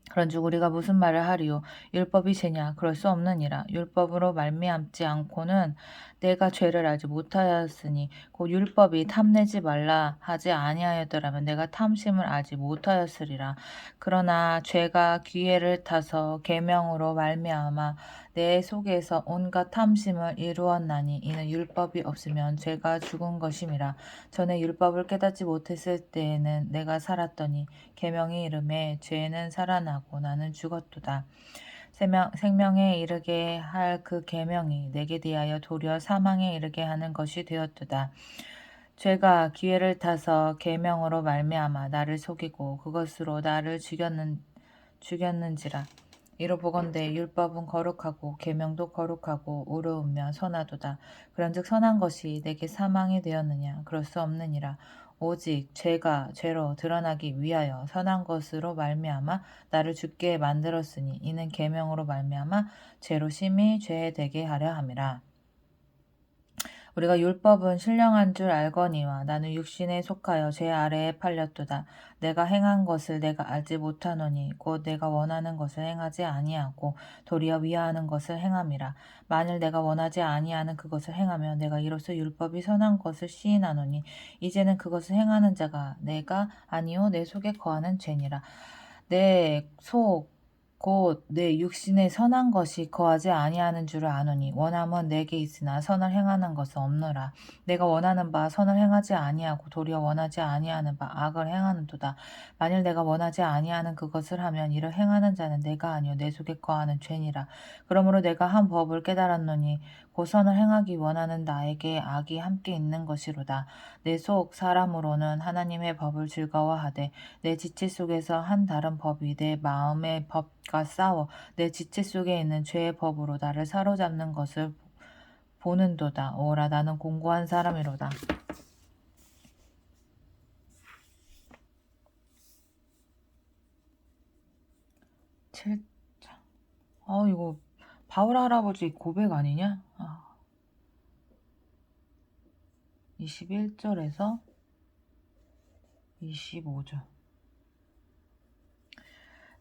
그런즉 우리가 무슨 말을 하리요? 율법이 죄냐? 그럴 수 없느니라. 율법으로 말미암지 않고는 내가 죄를 알지 못하였으니 곧 율법이 탐내지 말라 하지 아니하였더라면 내가 탐심을 알지 못하였으리라. 그러나 죄가 기회를 타서 계명으로 말미암아 내 속에서 온갖 탐심을 이루었나니 이는 율법이 없으면 죄가 죽은 것임이라. 전에 율법을 깨닫지 못했을 때에는 내가 살았더니 계명이 이름에 죄는 살아나고 나는 죽었도다. 생명에 이르게 할 그 계명이 내게 대하여 도리어 사망에 이르게 하는 것이 되었도다. 죄가 기회를 타서 계명으로 말미암아 나를 속이고 그것으로 나를 죽였는지라. 이로 보건대 율법은 거룩하고 계명도 거룩하고 의로우며 선하도다. 그런즉 선한 것이 내게 사망이 되었느냐? 그럴 수 없느니라. 오직 죄가 죄로 드러나기 위하여 선한 것으로 말미암아 나를 죽게 만들었으니 이는 계명으로 말미암아 죄로 심히 죄되게 하려 함이라. 우리가 율법은 신령한 줄 알거니와 나는 육신에 속하여 죄 아래에 팔렸도다. 내가 행한 것을 내가 알지 못하노니 곧 내가 원하는 것을 행하지 아니하고 도리어 위하는 것을 행함이라. 만일 내가 원하지 아니하는 그것을 행하면 내가 이로써 율법이 선한 것을 시인하노니 이제는 그것을 행하는 자가 내가 아니요 내 속에 거하는 죄니라. 내속 곧 내 육신에 선한 것이 거하지 아니하는 줄을 아노니 원함은 내게 있으나 선을 행하는 것은 없노라. 내가 원하는 바 선을 행하지 아니하고 도리어 원하지 아니하는 바 악을 행하는도다. 만일 내가 원하지 아니하는 그것을 하면 이를 행하는 자는 내가 아니요 내 속에 거하는 죄니라. 그러므로 내가 한 법을 깨달았노니 곧 선을 행하기 원하는 나에게 악이 함께 있는 것이로다. 내 속 사람으로는 하나님의 법을 즐거워하되 내 지체 속에서 한 다른 법이 내 마음의 법과 싸워 내 지체 속에 있는 죄의 법으로 나를 사로잡는 것을 보는도다. 오라 나는 공고한 사람이로다. 7장. 이거 바울 할아버지 고백 아니냐? 21절에서 25절.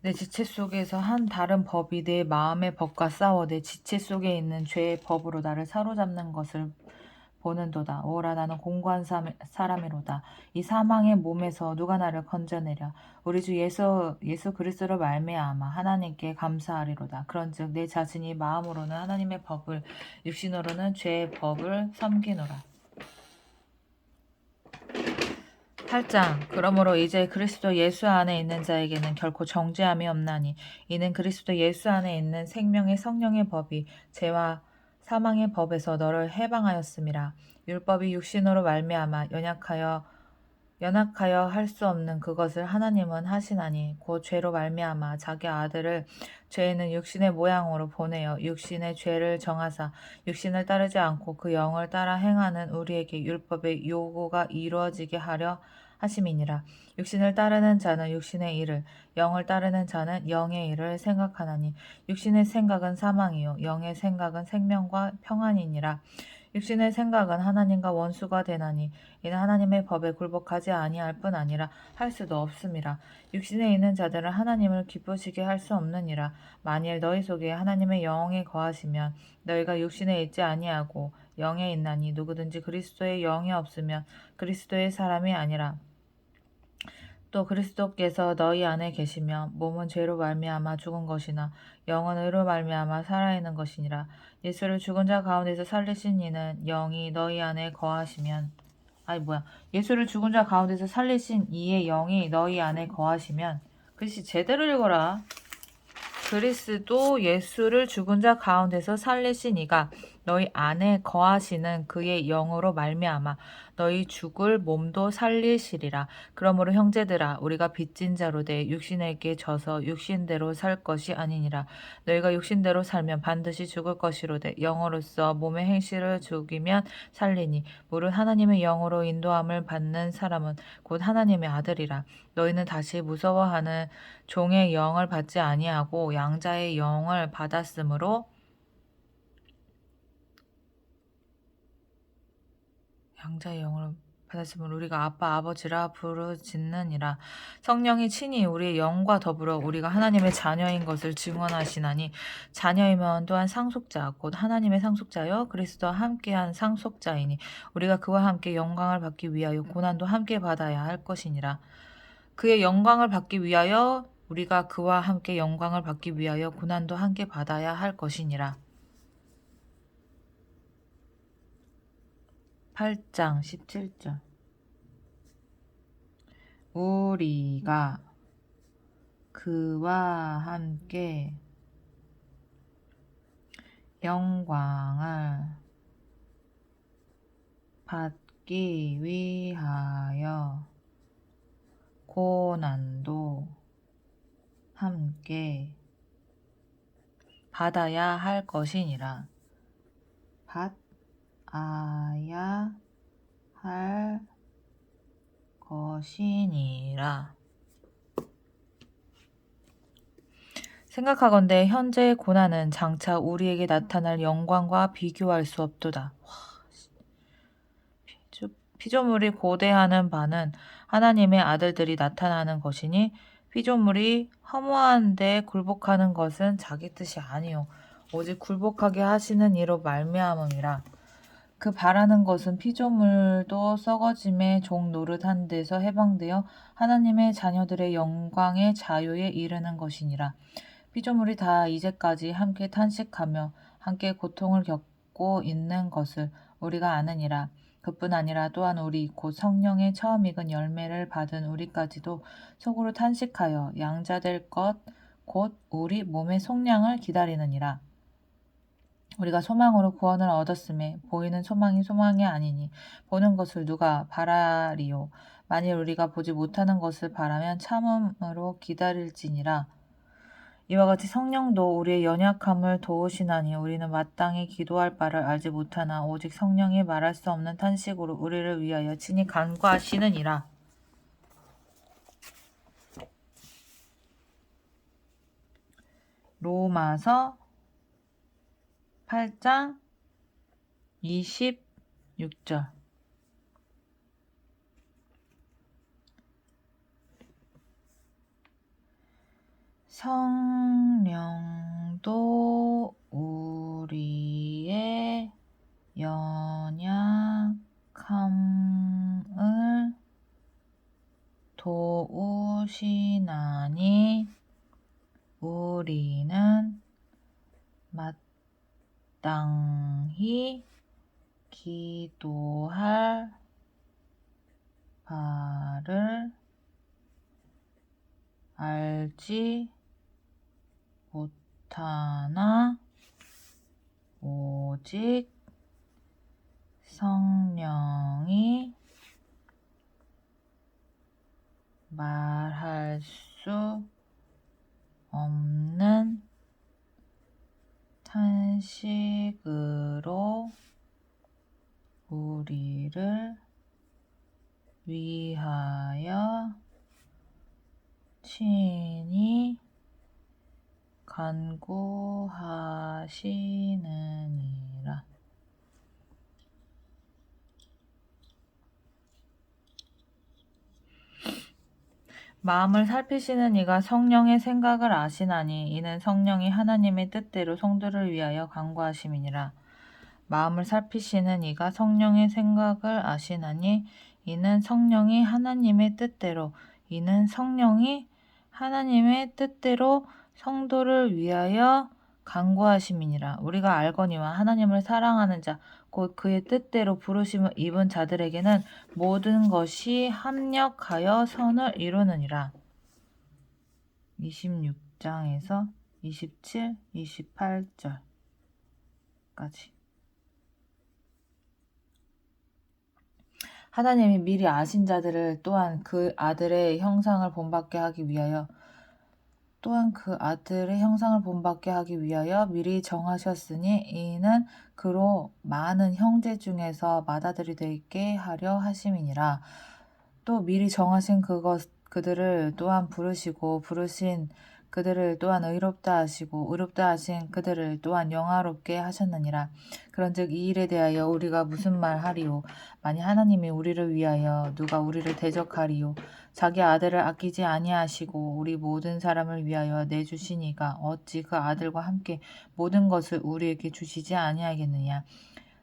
내 지체 속에서 한 다른 법이 내 마음의 법과 싸워 내 지체 속에 있는 죄의 법으로 나를 사로잡는 것을 보는도다. 오라 나는 공고한 사람이로다. 이 사망의 몸에서 누가 나를 건져내랴. 우리 주 예수 그리스도로 말미암아 하나님께 감사하리로다. 그런즉 내 자신이 마음으로는 하나님의 법을 육신으로는 죄의 법을 섬기노라. 8장 그러므로 이제 그리스도 예수 안에 있는 자에게는 결코 정죄함이 없나니 이는 그리스도 예수 안에 있는 생명의 성령의 법이 죄와 사망의 법에서 너를 해방하였음이라. 율법이 육신으로 말미암아 연약하여 할 수 없는 그것을 하나님은 하시나니 곧 죄로 말미암아 자기 아들을 죄있는 육신의 모양으로 보내어 육신의 죄를 정하사 육신을 따르지 않고 그 영을 따라 행하는 우리에게 율법의 요구가 이루어지게 하려 하심이니라. 육신을 따르는 자는 육신의 일을, 영을 따르는 자는 영의 일을 생각하나니 육신의 생각은 사망이요 영의 생각은 생명과 평안이니라. 육신의 생각은 하나님과 원수가 되나니 이는 하나님의 법에 굴복하지 아니할 뿐 아니라 할 수도 없음이라. 육신에 있는 자들은 하나님을 기쁘시게 할 수 없느니라. 만일 너희 속에 하나님의 영이 거하시면 너희가 육신에 있지 아니하고 영에 있나니 누구든지 그리스도의 영이 없으면 그리스도의 사람이 아니라. 또 그리스도께서 너희 안에 계시며 몸은 죄로 말미암아 죽은 것이나 영은 의로 말미암아 살아있는 것이니라. 예수를 죽은 자 가운데서 살리신 이는 영이 너희 안에 거하시면 예수를 죽은 자 가운데서 살리신 이의 영이 너희 안에 거하시면 글씨 제대로 읽어라. 그리스도 예수를 죽은 자 가운데서 살리신 이가 너희 안에 거하시는 그의 영으로 말미암아 너희 죽을 몸도 살리시리라. 그러므로 형제들아 우리가 빚진 자로 돼 육신에게 져서 육신대로 살 것이 아니니라. 너희가 육신대로 살면 반드시 죽을 것이로되 영으로서 몸의 행실을 죽이면 살리니 무릇 하나님의 영으로 인도함을 받는 사람은 곧 하나님의 아들이라. 너희는 다시 무서워하는 종의 영을 받지 아니하고 양자의 영을 받았으므로 우리가 아빠 아버지라 부르짖느니라. 성령이 친히 우리의 영과 더불어 우리가 하나님의 자녀인 것을 증언하시나니 자녀이면 또한 상속자 곧 하나님의 상속자여 그리스도와 함께한 상속자이니 우리가 그와 함께 영광을 받기 위하여 고난도 함께 받아야 할 것이니라. 그의 영광을 받기 위하여 우리가 그와 함께 영광을 받기 위하여 고난도 함께 받아야 할 것이니라. 8장 17절 우리가 그와 함께 영광을 받기 위하여 고난도 함께 받아야 할 것이니라. 받아야 할 것이니라. 생각하건대 현재의 고난은 장차 우리에게 나타날 영광과 비교할 수 없도다. 피조물이 고대하는 바는 하나님의 아들들이 나타나는 것이니 피조물이 허무한 데 굴복하는 것은 자기 뜻이 아니요 오직 굴복하게 하시는 이로 말미암음이라. 그 바라는 것은 피조물도 썩어짐의 종 노릇한 데서 해방되어 하나님의 자녀들의 영광의 자유에 이르는 것이니라. 피조물이 다 이제까지 함께 탄식하며 함께 고통을 겪고 있는 것을 우리가 아느니라. 그뿐 아니라 또한 우리 곧 성령의 처음 익은 열매를 받은 우리까지도 속으로 탄식하여 양자될 것 곧 우리 몸의 속량을 기다리느니라. 우리가 소망으로 구원을 얻었음에 보이는 소망이 소망이 아니니 보는 것을 누가 바라리요. 만일 우리가 보지 못하는 것을 바라면 참음으로 기다릴지니라. 이와 같이 성령도 우리의 연약함을 도우시나니 우리는 마땅히 기도할 바를 알지 못하나 오직 성령이 말할 수 없는 탄식으로 우리를 위하여 친히 간구하시느니라. 로마서 8장 26절 성령도 우리의 연약함을 도우시나니 우리는 마땅히 기도할 바를 알지 못하나 오직 성령이 말할 수 없는 탄식으로 우리를 위하여 친히 간구하시느니라. 마음을 살피시는 이가 성령의 생각을 아시나니 이는 성령이 하나님의 뜻대로 성도를 위하여 간구하심이니라. 마음을 살피시는 이가 성령의 생각을 아시나니 이는 성령이 하나님의 뜻대로 성도를 위하여 간구하심이니라. 우리가 알거니와 하나님을 사랑하는 자 곧 그의 뜻대로 부르심을 입은 자들에게는 모든 것이 합력하여 선을 이루느니라. 26장에서 27, 28절까지. 하나님이 미리 아신 자들을 또한 그 아들의 형상을 본받게 하기 위하여 미리 정하셨으니 이는 그로 많은 형제 중에서 맏아들이 되게 하려 하심이니라. 또 미리 정하신 그들을 또한 부르시고 부르신 그들을 또한 의롭다 하시고 의롭다 하신 그들을 또한 영화롭게 하셨느니라. 그런즉 이 일에 대하여 우리가 무슨 말하리요? 만일 하나님이 우리를 위하여 누가 우리를 대적하리요? 자기 아들을 아끼지 아니하시고 우리 모든 사람을 위하여 내주시니가 어찌 그 아들과 함께 모든 것을 우리에게 주시지 아니하겠느냐?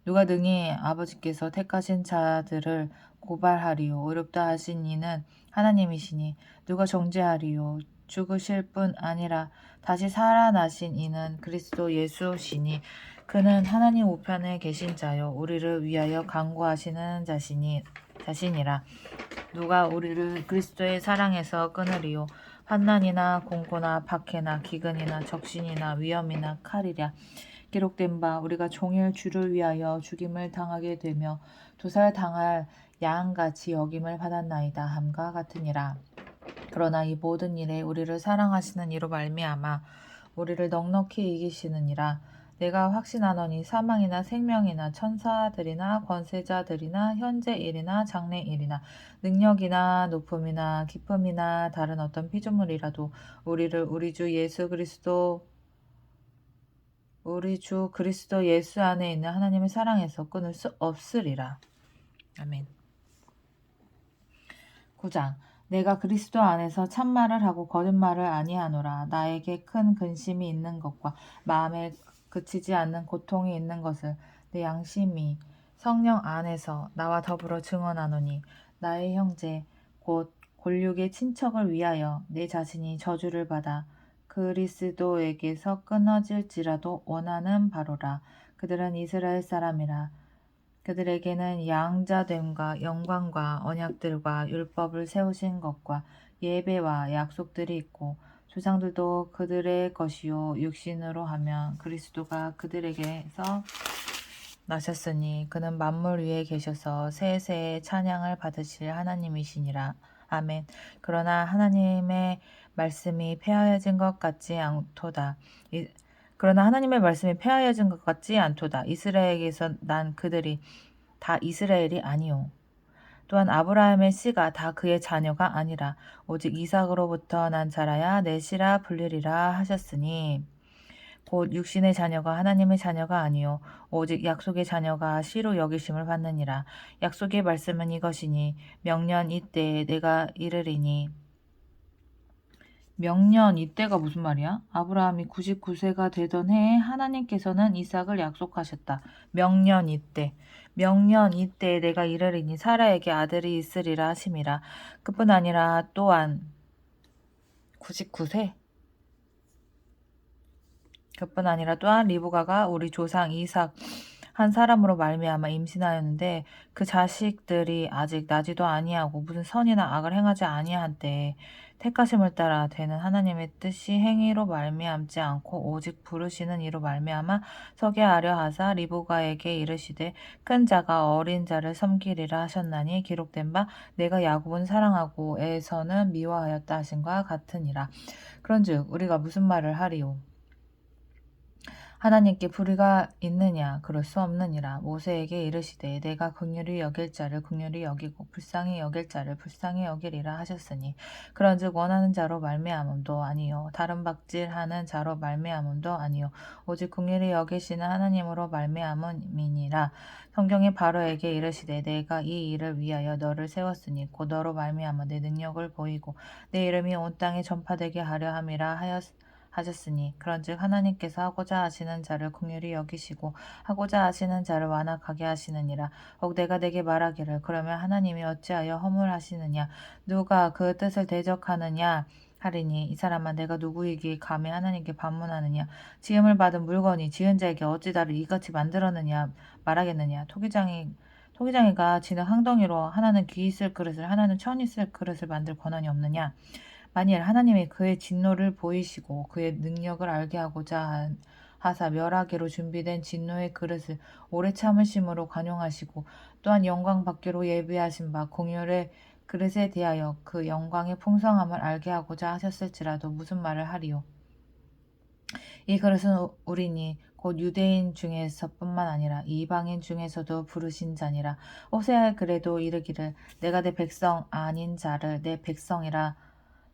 누가 능히 아버지께서 택하신 자들을 고발하리요? 의롭다 하신 이는 하나님이시니 누가 정죄하리요? 죽으실 뿐 아니라 다시 살아나신 이는 그리스도 예수시니 그는 하나님 우편에 계신 자요 우리를 위하여 간구하시는 자신이라. 누가 우리를 그리스도의 사랑에서 끊으리요? 환난이나 공고나 박해나 기근이나 적신이나 위험이나 칼이랴. 기록된 바 우리가 종일 주를 위하여 죽임을 당하게 되며 도살 당할 양같이 여김을 받았나이다 함과 같으니라. 그러나 이 모든 일에 우리를 사랑하시는 이로 말미암아 우리를 넉넉히 이기시느니라. 내가 확신하노니 사망이나 생명이나 천사들이나 권세자들이나 현재 일이나 장래 일이나 능력이나 높음이나 깊음이나 다른 어떤 피조물이라도 우리를 우리 주 그리스도 예수 안에 있는 하나님의 사랑에서 끊을 수 없으리라. 아멘. 9장. 내가 그리스도 안에서 참말을 하고 거짓말을 아니하노라. 나에게 큰 근심이 있는 것과 마음에 그치지 않는 고통이 있는 것을 내 양심이 성령 안에서 나와 더불어 증언하노니 나의 형제 곧 골육의 친척을 위하여 내 자신이 저주를 받아 그리스도에게서 끊어질지라도 원하는 바로라. 그들은 이스라엘 사람이라. 그들에게는 양자됨과 영광과 언약들과 율법을 세우신 것과 예배와 약속들이 있고 조상들도 그들의 것이요 육신으로 하면 그리스도가 그들에게서 나셨으니 그는 만물 위에 계셔서 세세의 찬양을 받으실 하나님이시니라. 아멘. 그러나 하나님의 말씀이 폐하여진 것 같지 않도다. 이스라엘에게서 난 그들이 다 이스라엘이 아니요. 또한 아브라함의 씨가 다 그의 자녀가 아니라 오직 이삭으로부터 난 자라야 내 씨라 불리리라 하셨으니 곧 육신의 자녀가 하나님의 자녀가 아니요 오직 약속의 자녀가 씨로 여기심을 받느니라. 약속의 말씀은 이것이니 명년 이때에 내가 이르리니 명년 이때가 무슨 말이야? 아브라함이 99세가 되던 해에 하나님께서는 이삭을 약속하셨다. 명년 이때. 명년 이때에 내가 이르리니 사라에게 아들이 있으리라 하심이라. 그뿐 아니라 또한 99세? 그뿐 아니라 또한 리브가가 우리 조상 이삭 한 사람으로 말미암아 임신하였는데 그 자식들이 아직 나지도 아니하고 무슨 선이나 악을 행하지 아니한 때에 택하심을 따라 되는 하나님의 뜻이 행위로 말미암지 않고 오직 부르시는 이로 말미암아 서게 하려 하사 리브가에게 이르시되 큰 자가 어린 자를 섬기리라 하셨나니 기록된 바 내가 야곱은 사랑하고 에서는 미워하였다 하신과 같으니라. 그런즉 우리가 무슨 말을 하리요? 하나님께 불의가 있느냐 그럴 수 없느니라. 모세에게 이르시되 내가 긍휼히 여길 자를 긍휼히 여기고 불쌍히 여길 자를 불쌍히 여기리라 하셨으니 그런즉 원하는 자로 말미암음도 아니요 다른 박질하는 자로 말미암음도 아니요 오직 긍휼히 여기시는 하나님으로 말미암음이니라. 성경이 바로에게 이르시되 내가 이 일을 위하여 너를 세웠으니 곧 너로 말미암아 내 능력을 보이고 내 이름이 온 땅에 전파되게 하려 함이라 하셨으니 그런즉 하나님께서 하고자 하시는 자를 긍휼히 여기시고 하고자 하시는 자를 완악하게 하시느니라. 혹 내가 내게 말하기를 그러면 하나님이 어찌하여 허물하시느냐 누가 그 뜻을 대적하느냐 하리니 이 사람아 내가 누구이기에 감히 하나님께 반문하느냐 지음을 받은 물건이 지은 자에게 어찌 나를 이같이 만들었느냐 말하겠느냐 토기장이가 지는 항덩이로 하나는 귀 있을 그릇을 하나는 천 있을 그릇을 만들 권한이 없느냐. 만일 하나님이 그의 진노를 보이시고 그의 능력을 알게 하고자 하사 멸하기로 준비된 진노의 그릇을 오래 참으심으로 관용하시고 또한 영광 받기로 예비하신 바 공혈의 그릇에 대하여 그 영광의 풍성함을 알게 하고자 하셨을지라도 무슨 말을 하리요? 이 그릇은 우리니 곧 유대인 중에서뿐만 아니라 이방인 중에서도 부르신 자니라. 호세아 그래도 이르기를 내가 내 백성 아닌 자를 내 백성이라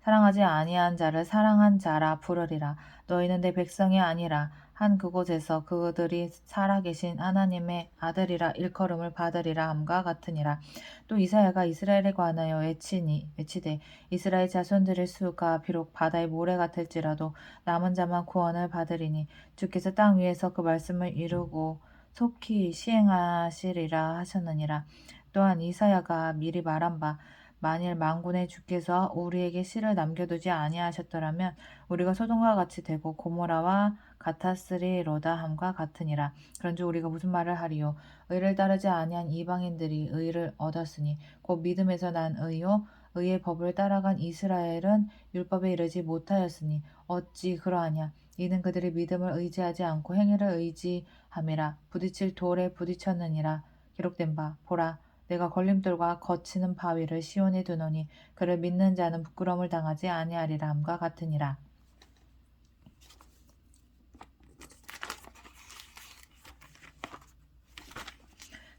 사랑하지 아니한 자를 사랑한 자라 부르리라. 너희는 내 백성이 아니라 한 그곳에서 그들이 살아계신 하나님의 아들이라 일컬음을 받으리라 함과 같으니라. 또 이사야가 이스라엘에 관하여 외치되 이스라엘 자손들의 수가 비록 바다의 모래 같을지라도 남은 자만 구원을 받으리니 주께서 땅 위에서 그 말씀을 이루고 속히 시행하시리라 하셨느니라. 또한 이사야가 미리 말한 바 만일 만군의 주께서 우리에게 씨를 남겨두지 아니하셨더라면 우리가 소돔과 같이 되고 고모라와 같았으리로다 함과 같으니라. 그런즉 우리가 무슨 말을 하리요? 의를 따르지 아니한 이방인들이 의를 얻었으니 곧 믿음에서 난 의요 의의 법을 따라간 이스라엘은 율법에 이르지 못하였으니 어찌 그러하냐? 이는 그들이 믿음을 의지하지 않고 행위를 의지함이라. 부딪힐 돌에 부딪혔느니라. 기록된 바 보라 내가 걸림돌과 거치는 바위를 시온에 두노니 그를 믿는 자는 부끄러움을 당하지 아니하리라 함과 같으니라.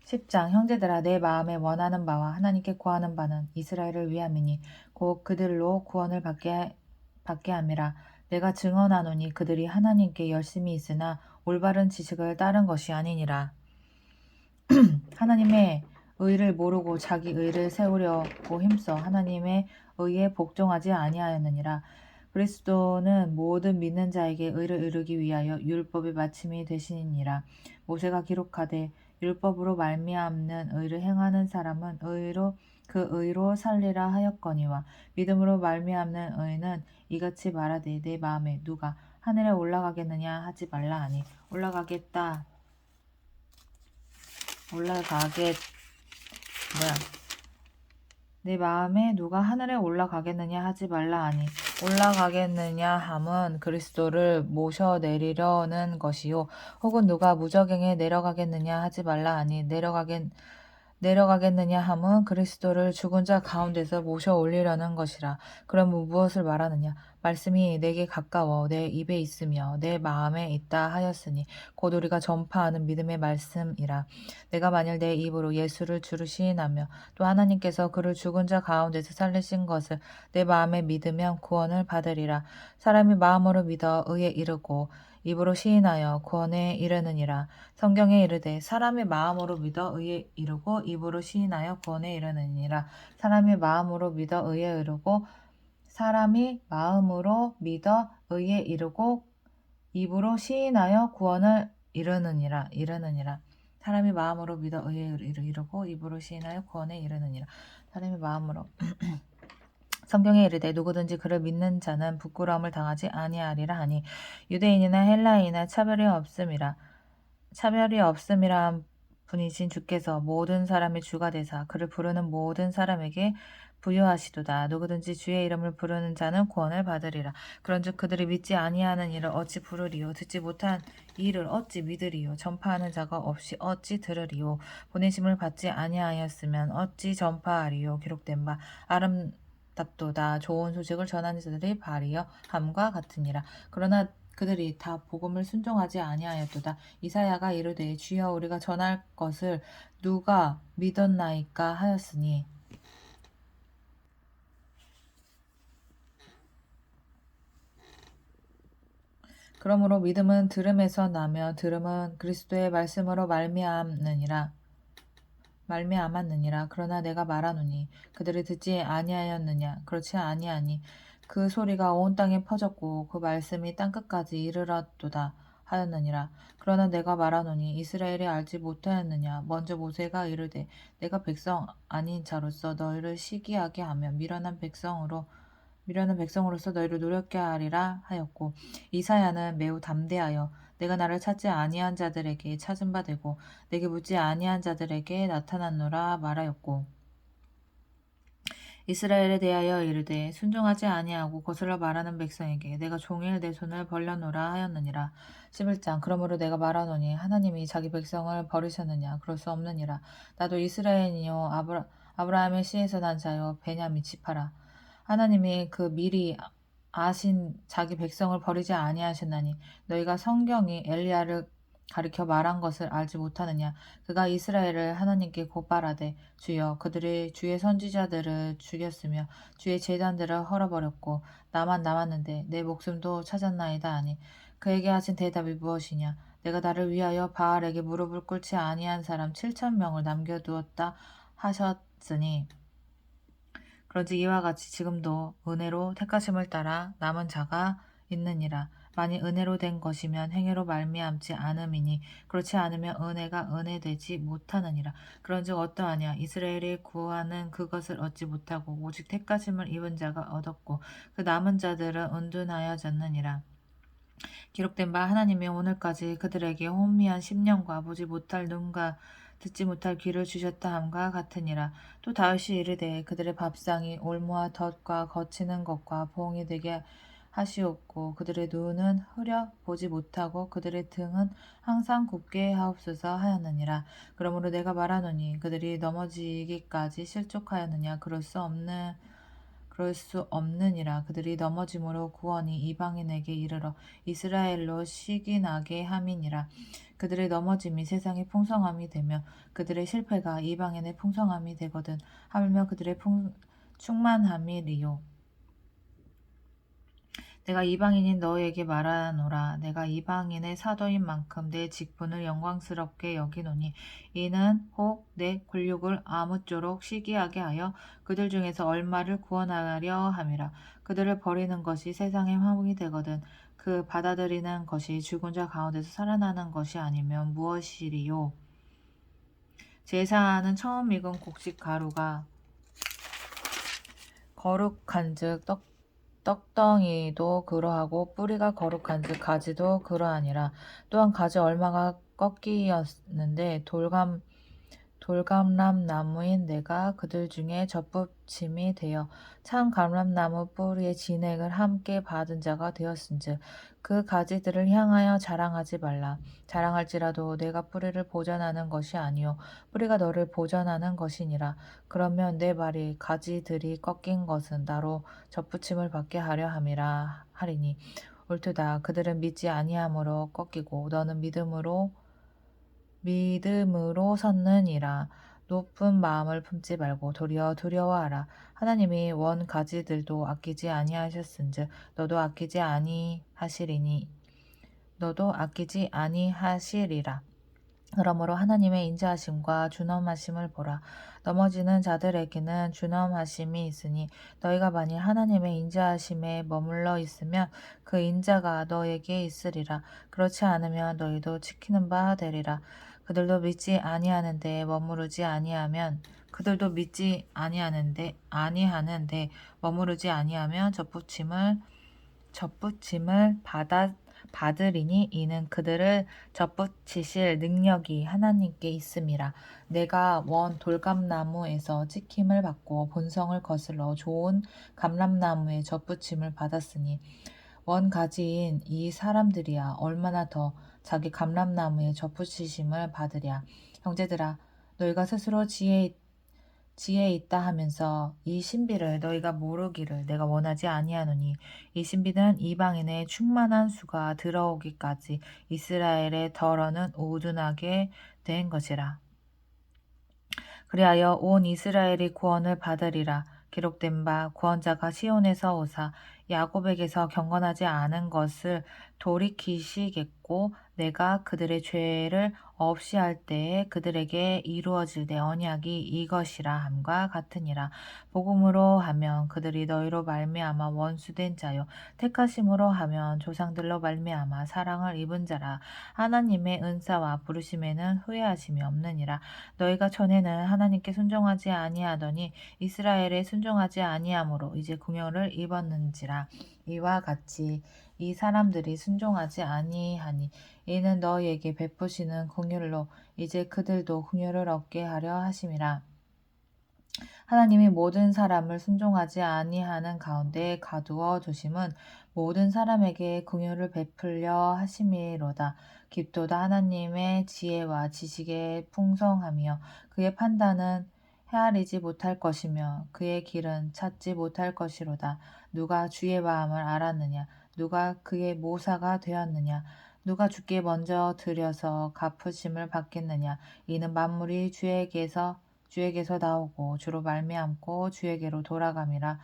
10장 형제들아 내 마음에 원하는 바와 하나님께 구하는 바는 이스라엘을 위함이니 곧 그들로 구원을 받게 함이라. 내가 증언하노니 그들이 하나님께 열심히 있으나 올바른 지식을 따른 것이 아니니라. 하나님의 의를 모르고 자기 의를 세우려고 힘써 하나님의 의에 복종하지 아니하였느니라. 그리스도는 모든 믿는 자에게 의를 이루기 위하여 율법의 마침이 되시니라. 모세가 기록하되 율법으로 말미암는 의를 행하는 사람은 그 의로 살리라 하였거니와 믿음으로 말미암는 의는 이같이 말하되 내 마음에 누가 하늘에 올라가겠느냐 하지 말라 하니 내 마음에 누가 하늘에 올라가겠느냐 하지 말라 하니 올라가겠느냐 함은 그리스도를 모셔내리려는 것이요 혹은 누가 무저갱에 내려가겠느냐 하지 말라 하니 내려가겠느냐 함은 그리스도를 죽은 자 가운데서 모셔 올리려는 것이라. 그러면 무엇을 말하느냐? 말씀이 내게 가까워 내 입에 있으며 내 마음에 있다 하였으니 곧 우리가 전파하는 믿음의 말씀이라. 내가 만일 내 입으로 예수를 주로 시인하며 또 하나님께서 그를 죽은 자 가운데서 살리신 것을 내 마음에 믿으면 구원을 받으리라. 사람이 마음으로 믿어 의에 이르고 입으로 시인하여 구원에 이르느니라. 성경에 이르되 사람이 마음으로 믿어 의에 이르고 입으로 시인하여 구원에 이르느니라. 사람이 마음으로 믿어 의에 이르고 사람이 마음으로 믿어 의에 이르고 입으로 시인하여 구원을 이르느니라. 사람이 마음으로 믿어 의에 이르고 입으로 시인하여 구원에 이르느니라. 사람이 마음으로 성경에 이르되 누구든지 그를 믿는 자는 부끄러움을 당하지 아니하리라 하니 유대인이나 헬라인이나 차별이 없음이라 한 분이신 주께서 모든 사람의 주가 되사 그를 부르는 모든 사람에게 부여하시도다. 누구든지 주의 이름을 부르는 자는 구원을 받으리라. 그런즉 그들이 믿지 아니하는 일을 어찌 부르리요? 듣지 못한 일을 어찌 믿으리요? 전파하는 자가 없이 어찌 들으리요? 보내심을 받지 아니하였으면 어찌 전파하리요? 기록된 바 아름답도다. 좋은 소식을 전하는 자들이 발이여 함과 같으니라. 그러나 그들이 다 복음을 순종하지 아니하였도다. 이사야가 이르되 주여 우리가 전할 것을 누가 믿었나이까 하였으니 그러므로 믿음은 들음에서 나며 들음은 그리스도의 말씀으로 말미암았느니라. 그러나 내가 말하노니 그들이 듣지 아니하였느냐? 그렇지 아니하니 그 소리가 온 땅에 퍼졌고 그 말씀이 땅끝까지 이르렀도다 하였느니라. 그러나 내가 말하노니 이스라엘이 알지 못하였느냐? 먼저 모세가 이르되 내가 백성 아닌 자로서 너희를 시기하게 하며 미련한 백성으로서 너희를 노력게 하리라 하였고 이사야는 매우 담대하여 내가 나를 찾지 아니한 자들에게 찾은 바 되고 내게 묻지 아니한 자들에게 나타났노라 말하였고 이스라엘에 대하여 이르되 순종하지 아니하고 거슬러 말하는 백성에게 내가 종일 내 손을 벌려노라 하였느니라. 11장 그러므로 내가 말하노니 하나님이 자기 백성을 버리셨느냐? 그럴 수 없느니라. 나도 이스라엘이요 아브라함의 씨에서 난 자요 베냐민 지파라. 하나님이 그 미리 아신 자기 백성을 버리지 아니하셨나니 너희가 성경이 엘리야를 가리켜 말한 것을 알지 못하느냐? 그가 이스라엘을 하나님께 고발하되 주여 그들이 주의 선지자들을 죽였으며 주의 제단들을 헐어버렸고 나만 남았는데 내 목숨도 찾았나이다 하니 그에게 하신 대답이 무엇이냐? 내가 나를 위하여 바알에게 무릎을 꿇지 아니한 사람 7,000명을 남겨두었다 하셨으니 그런즉 이와 같이 지금도 은혜로 택하심을 따라 남은 자가 있느니라. 만일 은혜로 된 것이면 행위로 말미암지 않음이니 그렇지 않으면 은혜가 은혜되지 못하느니라. 그런즉 어떠하냐? 이스라엘이 구하는 그것을 얻지 못하고 오직 택하심을 입은 자가 얻었고 그 남은 자들은 은둔하여졌느니라. 기록된 바 하나님이 오늘까지 그들에게 혼미한 심령과 보지 못할 눈과 듣지 못할 귀를 주셨다 함과 같으니라. 또 다윗이 이르되 그들의 밥상이 올무와 덫과 거치는 것과 봉이 되게 하시옵고 그들의 눈은 흐려 보지 못하고 그들의 등은 항상 굽게 하옵소서 하였느니라. 그러므로 내가 말하노니 그들이 넘어지기까지 실족하였느냐? 그럴 수 없느니라. 그들이 넘어짐으로 구원이 이방인에게 이르러 이스라엘로 시기나게 함이니라. 그들의 넘어짐이 세상의 풍성함이 되며 그들의 실패가 이방인의 풍성함이 되거든 하물며 그들의 충만함이리요. 내가 이방인인 너희에게 말하노라. 내가 이방인의 사도인 만큼 내 직분을 영광스럽게 여기노니 이는 혹 내 굴욕을 아무쪼록 시기하게 하여 그들 중에서 얼마를 구원하려 함이라. 그들을 버리는 것이 세상의 화목이 되거든 그 받아들이는 것이 죽은 자 가운데서 살아나는 것이 아니면 무엇이리요. 제사는 처음 익은 곡식 가루가 거룩한즉 떡덩이도 그러하고 뿌리가 거룩한즉 가지도 그러하니라. 또한 가지 얼마가 꺾이었는데 돌감람나무인 내가 그들 중에 젖붙임이 되어 참 감람나무 뿌리의 진액을 함께 받은 자가 되었은즉 그 가지들을 향하여 자랑하지 말라. 자랑할지라도 내가 뿌리를 보전하는 것이 아니요 뿌리가 너를 보전하는 것이니라. 그러면 내 말이 가지들이 꺾인 것은 나로 젖붙임을 받게 하려 함이라 하리니 옳도다. 그들은 믿지 아니함으로 꺾이고 너는 믿음으로 섰느니라. 높은 마음을 품지 말고 도리어 두려워하라. 하나님이 원 가지들도 아끼지 아니하셨은즉 너도 아끼지 아니하시리라. 그러므로 하나님의 인자하심과 준엄하심을 보라. 넘어지는 자들에게는 준엄하심이 있으니 너희가 만일 하나님의 인자하심에 머물러 있으면 그 인자가 너에게 있으리라. 그렇지 않으면 너희도 지키는 바 되리라. 그들도 믿지 아니하는데 머무르지 아니하면 접붙임을 받으리니 이는 그들을 접붙이실 능력이 하나님께 있음이라. 내가 원 돌감나무에서 찍힘을 받고 본성을 거슬러 좋은 감람나무에 접붙임을 받았으니 원 가지인 이 사람들이야 얼마나 더 자기 감람나무에 접붙이심을 받으랴. 형제들아, 너희가 스스로 지혜 있다 하면서 이 신비를 너희가 모르기를 내가 원하지 아니하노니 이 신비는 이방인의 충만한 수가 들어오기까지 이스라엘의 덜어는 우둔하게 된 것이라. 그리하여 온 이스라엘이 구원을 받으리라. 기록된 바 구원자가 시온에서 오사 야곱에게서 경건하지 않은 것을 돌이키시겠고 내가 그들의 죄를 없이 할 때에 그들에게 이루어질 내 언약이 이것이라 함과 같으니라. 복음으로 하면 그들이 너희로 말미암아 원수된 자요 택하심으로 하면 조상들로 말미암아 사랑을 입은 자라. 하나님의 은사와 부르심에는 후회하심이 없느니라. 너희가 전에는 하나님께 순종하지 아니하더니 이스라엘에 순종하지 아니하므로 이제 궁욕을 입었는지라. 이와 같이 이 사람들이 순종하지 아니하니 이는 너희에게 베푸시는 긍휼로 이제 그들도 긍휼을 얻게 하려 하심이라. 하나님이 모든 사람을 순종하지 아니하는 가운데 가두어 두심은 모든 사람에게 긍휼을 베풀려 하심이로다. 깊도다 하나님의 지혜와 지식의 풍성하며 그의 판단은 헤아리지 못할 것이며 그의 길은 찾지 못할 것이로다. 누가 주의 마음을 알았느냐? 누가 그의 모사가 되었느냐? 누가 주께 먼저 드려서 갚으심을 받겠느냐? 이는 만물이 주에게서 나오고 주로 말미암고 주에게로 돌아감이라.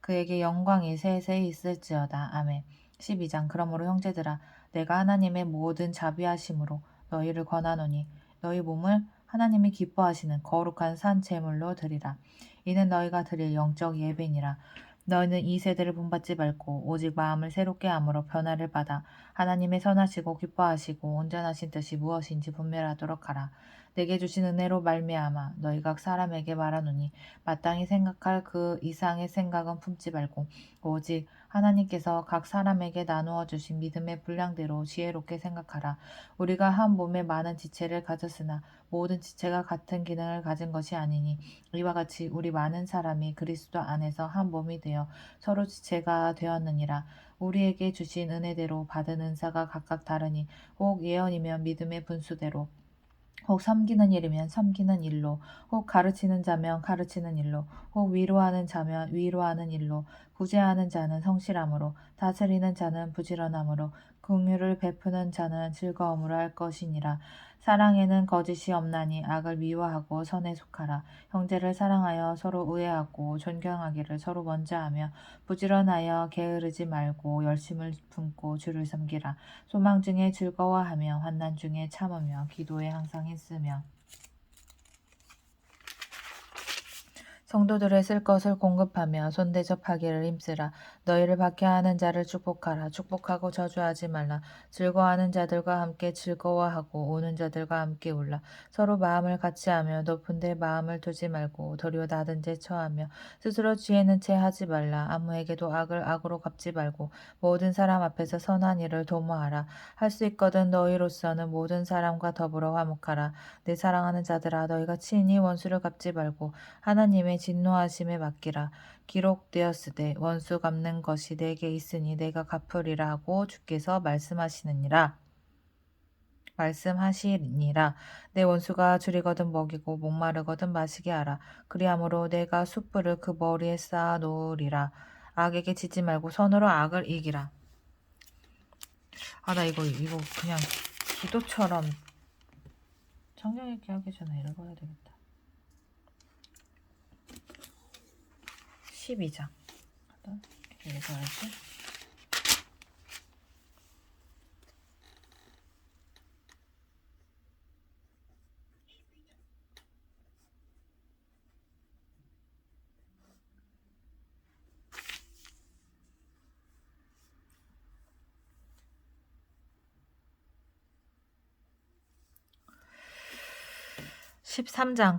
그에게 영광이 세세 있을지어다. 아멘. 12장. 그러므로 형제들아 내가 하나님의 모든 자비하심으로 너희를 권하노니 너희 몸을 하나님이 기뻐하시는 거룩한 산 제물로 드리라. 이는 너희가 드릴 영적 예배니라. 너희는 이 세대를 본받지 말고 오직 마음을 새롭게 함으로 변화를 받아 하나님의 선하시고 기뻐하시고 온전하신 뜻이 무엇인지 분별하도록 하라. 내게 주신 은혜로 말미암아 너희가 사람에게 말하노니 마땅히 생각할 그 이상의 생각은 품지 말고 오직 하나님께서 각 사람에게 나누어 주신 믿음의 분량대로 지혜롭게 생각하라. 우리가 한 몸에 많은 지체를 가졌으나 모든 지체가 같은 기능을 가진 것이 아니니 이와 같이 우리 많은 사람이 그리스도 안에서 한 몸이 되어 서로 지체가 되었느니라. 우리에게 주신 은혜대로 받은 은사가 각각 다르니 혹 예언이면 믿음의 분수대로 혹 섬기는 일이면 섬기는 일로, 혹 가르치는 자면 가르치는 일로, 혹 위로하는 자면 위로하는 일로, 구제하는 자는 성실함으로, 다스리는 자는 부지런함으로, 긍휼을 베푸는 자는 즐거움으로 할 것이니라. 사랑에는 거짓이 없나니 악을 미워하고 선에 속하라. 형제를 사랑하여 서로 의해하고 존경하기를 서로 먼저 하며 부지런하여 게으르지 말고 열심을 품고 주를 섬기라. 소망 중에 즐거워하며 환난 중에 참으며 기도에 항상 힘쓰며 성도들의 쓸 것을 공급하며 손대접하기를 힘쓰라. 너희를 박해하는 자를 축복하라. 축복하고 저주하지 말라. 즐거워하는 자들과 함께 즐거워하고 우는 자들과 함께 울라. 서로 마음을 같이하며 높은 데 마음을 두지 말고 도리어 낮은 데 처하며 스스로 지혜는 채 하지 말라. 아무에게도 악을 악으로 갚지 말고 모든 사람 앞에서 선한 일을 도모하라. 할 수 있거든 너희로서는 모든 사람과 더불어 화목하라. 내 사랑하는 자들아 너희가 친히 원수를 갚지 말고 하나님의 진노하심에 맡기라. 기록되었으되 원수 갚는 것이 내게 있으니 내가 갚으리라 하고 주께서 말씀하시니라. 내 원수가 줄이거든 먹이고 목마르거든 마시게 하라. 그리함으로 내가 숯불을 그 머리에 쌓아 놓으리라. 악에게 지지 말고 선으로 악을 이기라. 나 이거 그냥 기도처럼 성경 읽기 하기 전에 읽어야 되겠다. 12장. 읽어야지. 13장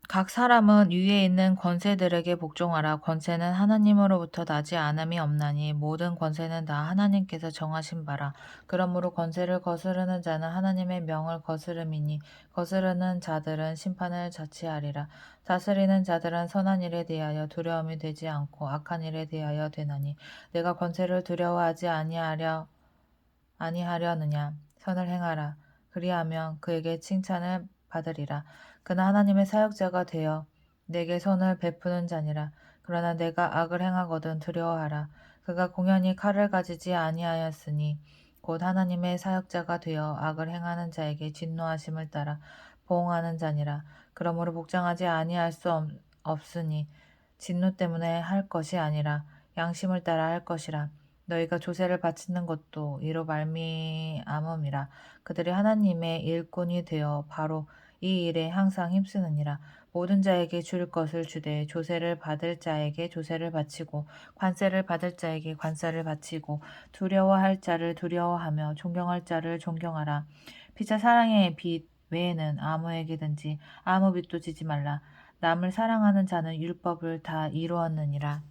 각 사람은 위에 있는 권세들에게 복종하라. 권세는 하나님으로부터 나지 않음이 없나니 모든 권세는 다 하나님께서 정하신 바라. 그러므로 권세를 거스르는 자는 하나님의 명을 거스름이니 거스르는 자들은 심판을 자취하리라. 다스리는 자들은 선한 일에 대하여 두려움이 되지 않고 악한 일에 대하여 되나니 내가 권세를 두려워하지 아니하려느냐. 선을 행하라. 그리하면 그에게 칭찬을 받으리라. 그는 하나님의 사역자가 되어 내게 선을 베푸는 자니라. 그러나 내가 악을 행하거든 두려워하라. 그가 공연히 칼을 가지지 아니하였으니 곧 하나님의 사역자가 되어 악을 행하는 자에게 진노하심을 따라 보응하는 자니라. 그러므로 복종하지 아니할 수 없으니 진노 때문에 할 것이 아니라 양심을 따라 할 것이라. 너희가 조세를 바치는 것도 이로 말미암음이라. 그들이 하나님의 일꾼이 되어 바로 이 일에 항상 힘쓰느니라. 모든 자에게 줄 것을 주되 조세를 받을 자에게 조세를 바치고 관세를 받을 자에게 관세를 바치고 두려워할 자를 두려워하며 존경할 자를 존경하라. 피차 사랑의 빚 외에는 아무에게든지 아무 빚도 지지 말라. 남을 사랑하는 자는 율법을 다 이루었느니라.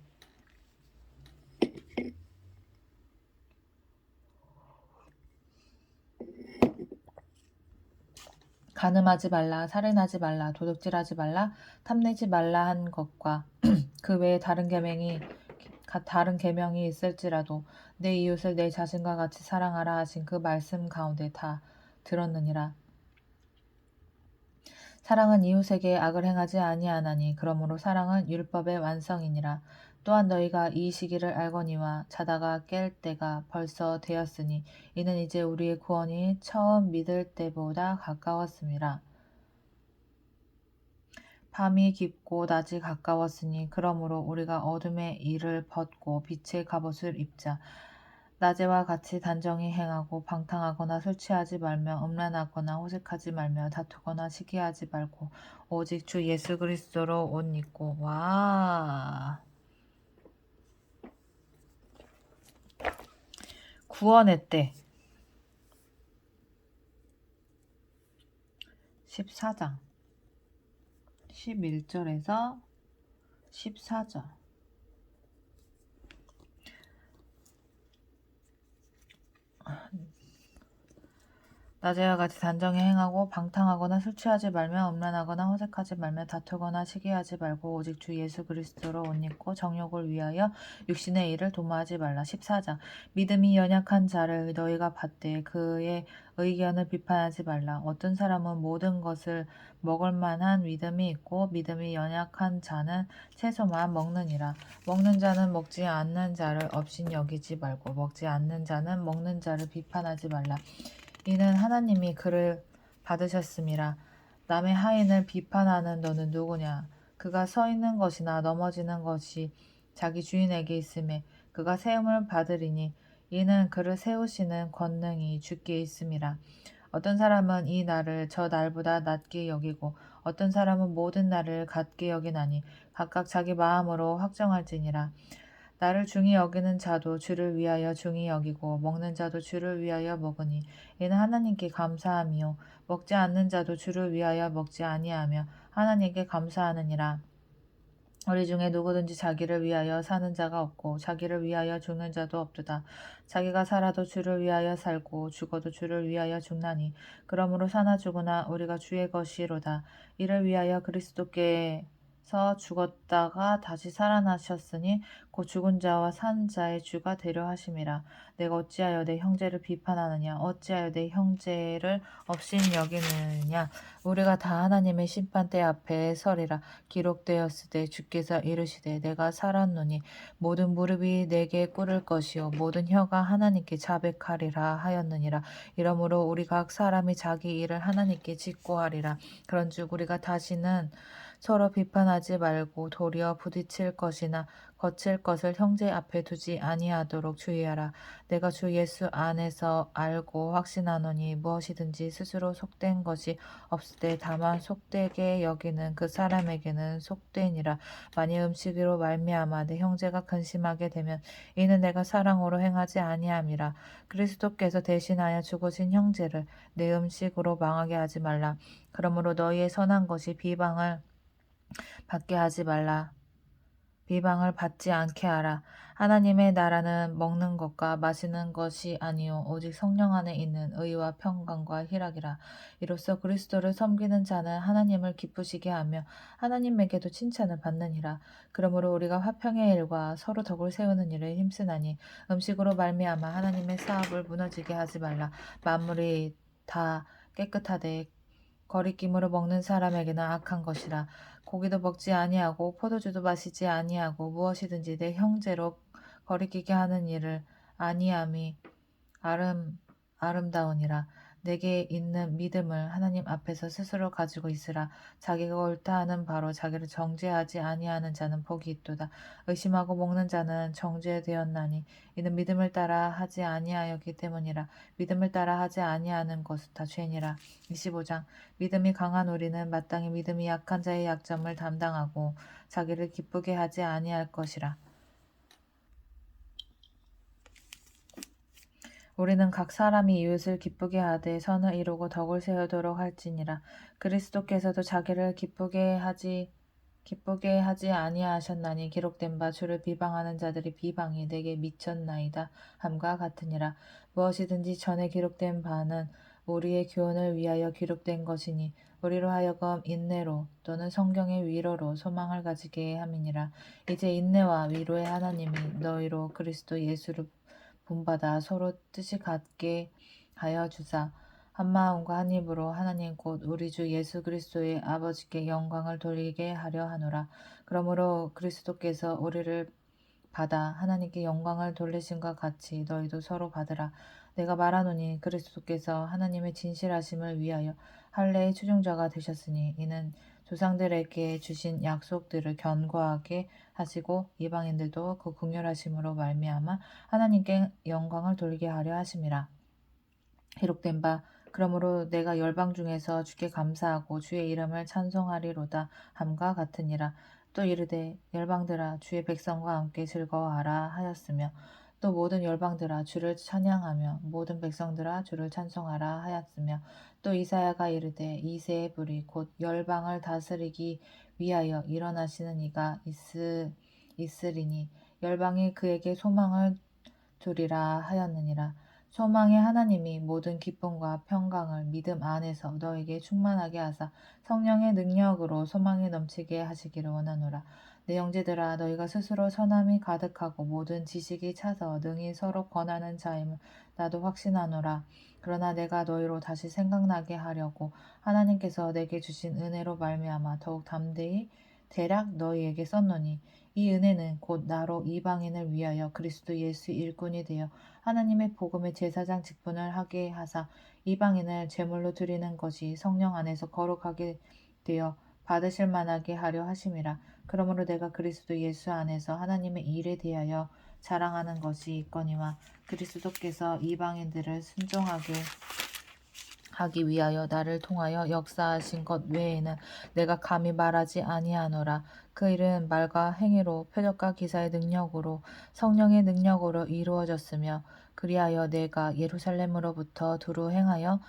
간음하지 말라, 살인하지 말라, 도둑질하지 말라, 탐내지 말라 한 것과 그 외에 다른 계명이 있을지라도 내 이웃을 내 자신과 같이 사랑하라 하신 그 말씀 가운데 다 들었느니라. 사랑은 이웃에게 악을 행하지 아니하나니 그러므로 사랑은 율법의 완성이니라. 또한 너희가 이 시기를 알거니와 자다가 깰 때가 벌써 되었으니 이는 이제 우리의 구원이 처음 믿을 때보다 가까웠음이라. 밤이 깊고 낮이 가까웠으니 그러므로 우리가 어둠의 일을 벗고 빛의 갑옷을 입자. 낮에와 같이 단정히 행하고 방탕하거나 술 취하지 말며 음란하거나 호색하지 말며 다투거나 시기하지 말고 오직 주 예수 그리스도로 옷 입고 구원의 때 14장 11절에서 14절 낮에와 같이 단정히 행하고 방탕하거나 술 취하지 말며 음란하거나 호색하지 말며 다투거나 시기하지 말고 오직 주 예수 그리스도로 옷 입고 정욕을 위하여 육신의 일을 도모하지 말라. 14장 믿음이 연약한 자를 너희가 받되 그의 의견을 비판하지 말라. 어떤 사람은 모든 것을 먹을 만한 믿음이 있고 믿음이 연약한 자는 채소만 먹느니라. 먹는 자는 먹지 않는 자를 업신 여기지 말고 먹지 않는 자는 먹는 자를 비판하지 말라. 이는 하나님이 그를 받으셨음이라. 남의 하인을 비판하는 너는 누구냐? 그가 서 있는 것이나 넘어지는 것이 자기 주인에게 있음에 그가 세움을 받으리니 이는 그를 세우시는 권능이 주께 있음이라. 어떤 사람은 이 날을 저 날보다 낮게 여기고 어떤 사람은 모든 날을 같게 여기나니 각각 자기 마음으로 확정할지니라. 나를 중히 여기는 자도 주를 위하여 중히 여기고 먹는 자도 주를 위하여 먹으니 이는 하나님께 감사함이요 먹지 않는 자도 주를 위하여 먹지 아니하며 하나님께 감사하느니라. 우리 중에 누구든지 자기를 위하여 사는 자가 없고 자기를 위하여 죽는 자도 없도다. 자기가 살아도 주를 위하여 살고 죽어도 주를 위하여 죽나니 그러므로 사나 죽으나 우리가 주의 것이로다. 이를 위하여 그리스도께서 죽었다가 다시 살아나셨으니 곧 죽은 자와 산 자의 주가 되려 하심이라. 내가 어찌하여 내 형제를 비판하느냐? 어찌하여 내 형제를 업신 여기느냐? 우리가 다 하나님의 심판대 앞에 서리라. 기록되었으되 주께서 이르시되 내가 살았노니 모든 무릎이 내게 꿇을 것이요 모든 혀가 하나님께 자백하리라 하였느니라. 이러므로 우리 각 사람이 자기 일을 하나님께 직고하리라. 그런즉 우리가 다시는 서로 비판하지 말고 도리어 부딪힐 것이나 거칠 것을 형제 앞에 두지 아니하도록 주의하라. 내가 주 예수 안에서 알고 확신하노니 무엇이든지 스스로 속된 것이 없을 때 다만 속되게 여기는 그 사람에게는 속되니라. 만일 음식으로 말미암아 내 형제가 근심하게 되면 이는 내가 사랑으로 행하지 아니함이라. 그리스도께서 대신하여 죽으신 형제를 내 음식으로 망하게 하지 말라. 그러므로 너희의 선한 것이 비방을 받게 하지 말라. 비방을 받지 않게 하라. 하나님의 나라는 먹는 것과 마시는 것이 아니요 오직 성령 안에 있는 의와 평강과 희락이라. 이로써 그리스도를 섬기는 자는 하나님을 기쁘시게 하며 하나님에게도 칭찬을 받느니라. 그러므로 우리가 화평의 일과 서로 덕을 세우는 일에 힘쓰나니 음식으로 말미암아 하나님의 사업을 무너지게 하지 말라. 만물이 다 깨끗하되 거리낌으로 먹는 사람에게는 악한 것이라. 고기도 먹지 아니하고 포도주도 마시지 아니하고 무엇이든지 내 형제로 거리끼게 하는 일을 아니함이 아름다우니라. 내게 있는 믿음을 하나님 앞에서 스스로 가지고 있으라. 자기가 옳다 하는 바로 자기를 정죄하지 아니하는 자는 복이 있도다. 의심하고 먹는 자는 정죄되었나니 이는 믿음을 따라 하지 아니하였기 때문이라. 믿음을 따라 하지 아니하는 것은 다 죄니라. 25장. 믿음이 강한 우리는 마땅히 믿음이 약한 자의 약점을 담당하고 자기를 기쁘게 하지 아니할 것이라. 우리는 각 사람이 이웃을 기쁘게 하되 선을 이루고 덕을 세우도록 할지니라. 그리스도께서도 자기를 기쁘게 하지 아니하셨나니 기록된 바 주를 비방하는 자들이 비방이 내게 미쳤나이다 함과 같으니라. 무엇이든지 전에 기록된 바는 우리의 교훈을 위하여 기록된 것이니 우리로 하여금 인내로 또는 성경의 위로로 소망을 가지게 함이니라. 이제 인내와 위로의 하나님이 너희로 그리스도 예수를 본받아 서로 뜻이 같게 하여 주사 한 마음과 한 입으로 하나님 곧 우리 주 예수 그리스도의 아버지께 영광을 돌리게 하려 하노라. 그러므로 그리스도께서 우리를 받아 하나님께 영광을 돌리심과 같이 너희도 서로 받으라. 내가 말하노니 그리스도께서 하나님의 진실하심을 위하여 할례의 추종자가 되셨으니 이는 조상들에게 주신 약속들을 견고하게 하시고 이방인들도 그 긍휼하심으로 말미암아 하나님께 영광을 돌리게 하려 하심이라. 기록된 바 그러므로 내가 열방 중에서 주께 감사하고 주의 이름을 찬송하리로다 함과 같으니라. 또 이르되 열방들아 주의 백성과 함께 즐거워하라 하였으며 또 모든 열방들아 주를 찬양하며 모든 백성들아 주를 찬송하라 하였으며 또 이사야가 이르되 이새의 불이 곧 열방을 다스리기 위하여 일어나시는 이가 있으리니 열방이 그에게 소망을 두리라 하였느니라. 소망의 하나님이 모든 기쁨과 평강을 믿음 안에서 너에게 충만하게 하사 성령의 능력으로 소망이 넘치게 하시기를 원하노라. 내 형제들아 너희가 스스로 선함이 가득하고 모든 지식이 차서 능히 서로 권하는 자임을 나도 확신하노라. 그러나 내가 너희로 다시 생각나게 하려고 하나님께서 내게 주신 은혜로 말미암아 더욱 담대히 대략 너희에게 썼노니 이 은혜는 곧 나로 이방인을 위하여 그리스도 예수 일꾼이 되어 하나님의 복음의 제사장 직분을 하게 하사 이방인을 제물로 드리는 것이 성령 안에서 거룩하게 되어 받으실 만하게 하려 하심이라. 그러므로 내가 그리스도 예수 안에서 하나님의 일에 대하여 자랑하는 것이 있거니와 그리스도께서 이방인들을 순종하게 하기 위하여 나를 통하여 역사하신 것 외에는 내가 감히 말하지 아니하노라. 그 일은 말과 행위로 표적과 기사의 능력으로 성령의 능력으로 이루어졌으며 그리하여 내가 예루살렘으로부터 두루 행하여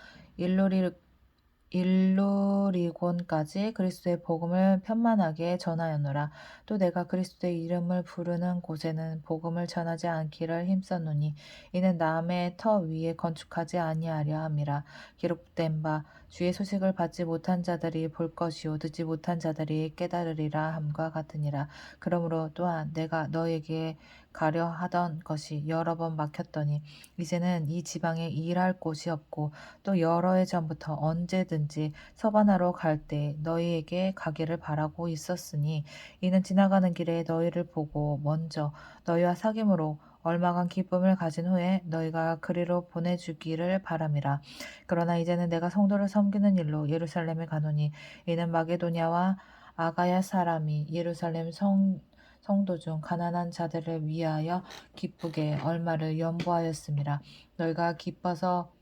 일루리곤까지 그리스도의 복음을 편만하게 전하였노라. 또 내가 그리스도의 이름을 부르는 곳에는 복음을 전하지 않기를 힘썼노니 이는 남의 터 위에 건축하지 아니하려 함이라. 기록된 바 주의 소식을 받지 못한 자들이 볼 것이요 듣지 못한 자들이 깨달으리라 함과 같으니라. 그러므로 또한 내가 너에게 가려 하던 것이 여러 번 막혔더니 이제는 이 지방에 일할 곳이 없고 또 여러 해 전부터 언제든지 서바나로 갈 때 너희에게 가기를 바라고 있었으니 이는 지나가는 길에 너희를 보고 먼저 너희와 사귐으로 얼마간 기쁨을 가진 후에 너희가 그리로 보내주기를 바람이라. 그러나 이제는 내가 성도를 섬기는 일로 예루살렘에 가노니 이는 마게도냐와 아가야 사람이 예루살렘 성도 중 가난한 자들을 위하여 기쁘게 얼마를 연보하였음이라. 너희가 기뻐서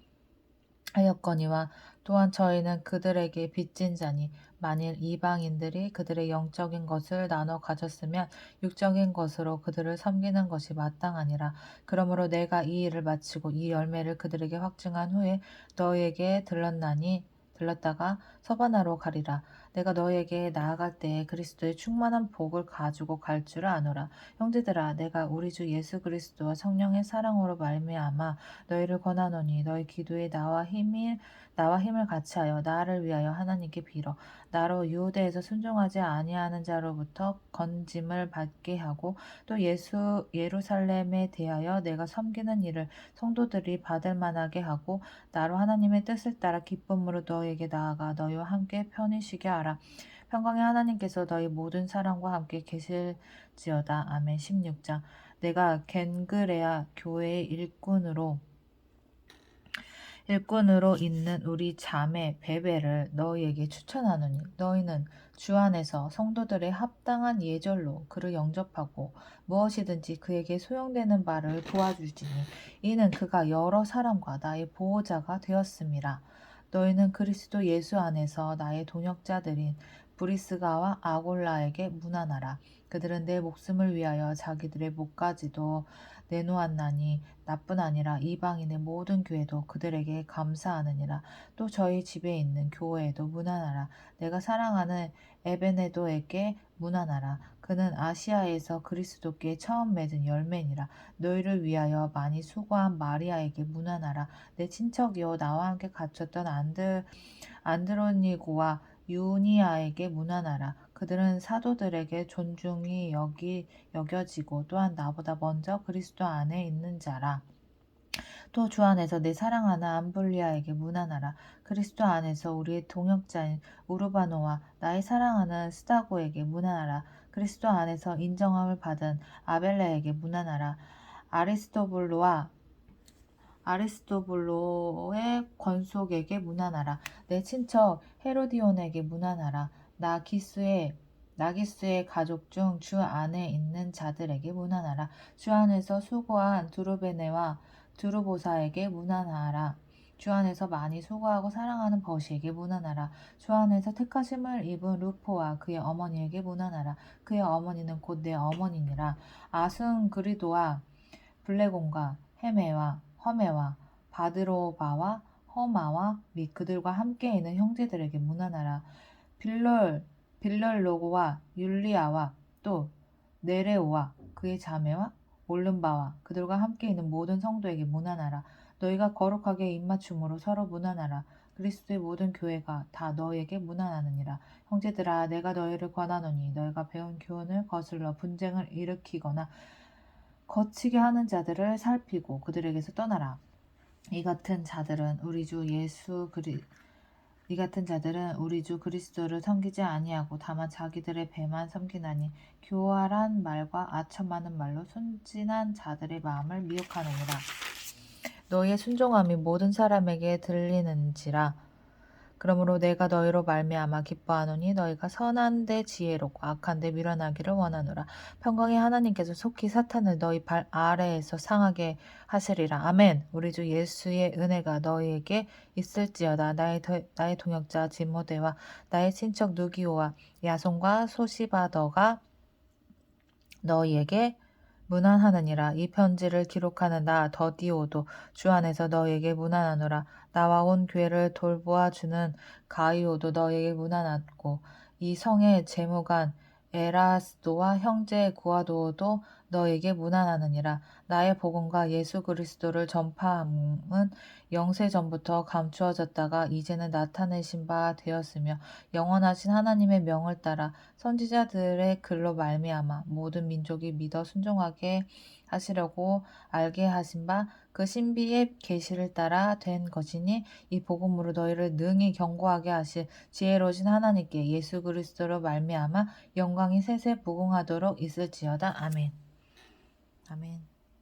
하였거니와 또한 저희는 그들에게 빚진 자니 만일 이방인들이 그들의 영적인 것을 나눠 가졌으면 육적인 것으로 그들을 섬기는 것이 마땅하니라. 그러므로 내가 이 일을 마치고 이 열매를 그들에게 확증한 후에 너희에게 들렀다가 서바나로 가리라. 내가 너희에게 나아갈 때에 그리스도의 충만한 복을 가지고 갈 줄 아노라. 형제들아, 내가 우리 주 예수 그리스도와 성령의 사랑으로 말미암아 너희를 권하노니 너희 기도에 나와 힘을 같이하여 나를 위하여 하나님께 빌어 나로 유대에서 순종하지 아니하는 자로부터 건짐을 받게 하고 또 예루살렘에 대하여 내가 섬기는 일을 성도들이 받을 만하게 하고 나로 하나님의 뜻을 따라 기쁨으로 너희에게 나아가 너희와 함께 편히 쉬게 하라. 평강의 하나님께서 너희 모든 사람과 함께 계실지어다. 아멘. 16장. 내가 겐그레아 교회의 일꾼으로 있는 우리 자매 베베를 너희에게 추천하노니 너희는 주 안에서 성도들의 합당한 예절로 그를 영접하고 무엇이든지 그에게 소용되는 바를 도와주지니 이는 그가 여러 사람과 나의 보호자가 되었음이라. 너희는 그리스도 예수 안에서 나의 동역자들인 브리스가와 아골라에게 문안하라. 그들은 내 목숨을 위하여 자기들의 목까지도 내놓았나니 나뿐 아니라 이방인의 모든 교회도 그들에게 감사하느니라. 또 저희 집에 있는 교회에도 문안하라. 내가 사랑하는 에베네도에게 문안하라. 그는 아시아에서 그리스도께 처음 맺은 열매니라. 너희를 위하여 많이 수고한 마리아에게 문안하라. 내 친척이요 나와 함께 갇혔던 안드로니고와 유니아에게 문안하라. 그들은 사도들에게 존중이 여겨지고 또한 나보다 먼저 그리스도 안에 있는 자라. 또 주 안에서 내 사랑하는 암블리아에게 문안하라. 그리스도 안에서 우리의 동역자인 우르바노와 나의 사랑하는 스다고에게 문안하라. 그리스도 안에서 인정함을 받은 아벨레에게 문안하라. 아리스토블로의 권속에게 문안하라. 내 친척 헤로디온에게 문안하라. 나기스의 가족 중 주 안에 있는 자들에게 문안하라. 주 안에서 수고한 두루베네와 두루보사에게 문안하라. 주 안에서 많이 수고하고 사랑하는 버시에게 문안하라. 주 안에서 택하심을 입은 루포와 그의 어머니에게 문안하라. 그의 어머니는 곧 내 어머니니라. 아순그리도와 블레곤과 허메와 바드로바와 허마와 및 그들과 함께 있는 형제들에게 문안하라. 빌럴로고와 율리아와 또 네레오와 그의 자매와 올름바와 그들과 함께 있는 모든 성도에게 문안하라. 너희가 거룩하게 입맞춤으로 서로 문안하라. 그리스도의 모든 교회가 다 너희에게 문안하느니라. 형제들아, 내가 너희를 권하노니 너희가 배운 교훈을 거슬러 분쟁을 일으키거나 거치게 하는 자들을 살피고 그들에게서 떠나라. 이 같은 자들은 우리 주 그리스도를 섬기지 아니하고 다만 자기들의 배만 섬기나니 교활한 말과 아첨 많은 말로 순진한 자들의 마음을 미혹하느니라. 너희의 순종함이 모든 사람에게 들리는지라. 그러므로 내가 너희로 말미암아 기뻐하노니 너희가 선한데 지혜롭고 악한데 미련하기를 원하노라. 평강의 하나님께서 속히 사탄을 너희 발 아래에서 상하게 하시리라. 아멘. 우리 주 예수의 은혜가 너희에게 있을지어다. 나의 동역자 디모데와 나의 친척 누기오와 야손과 소시바더가 너희에게 문안하느니라. 이 편지를 기록하는 나 더디오도 주 안에서 너희에게 문안하노라. 나와 온 교회를 돌보아 주는 가이오도 너희에게 문안하고 이 성의 재무관 에라스도와 형제 구아도도 너희에게 문안하느니라. 나의 복음과 예수 그리스도를 전파함은 영세 전부터 감추어졌다가 이제는 나타내신 바 되었으며 영원하신 하나님의 명을 따라 선지자들의 글로 말미암아 모든 민족이 믿어 순종하게 하시려고 알게 하신 바 그 신비의 계시를 따라 된 것이니 이 복음으로 너희를 능히 견고하게 하실 지혜로우신 하나님께 예수 그리스도로 말미암아 영광이 세세 무궁하도록 있을지어다. 아멘. 아멘.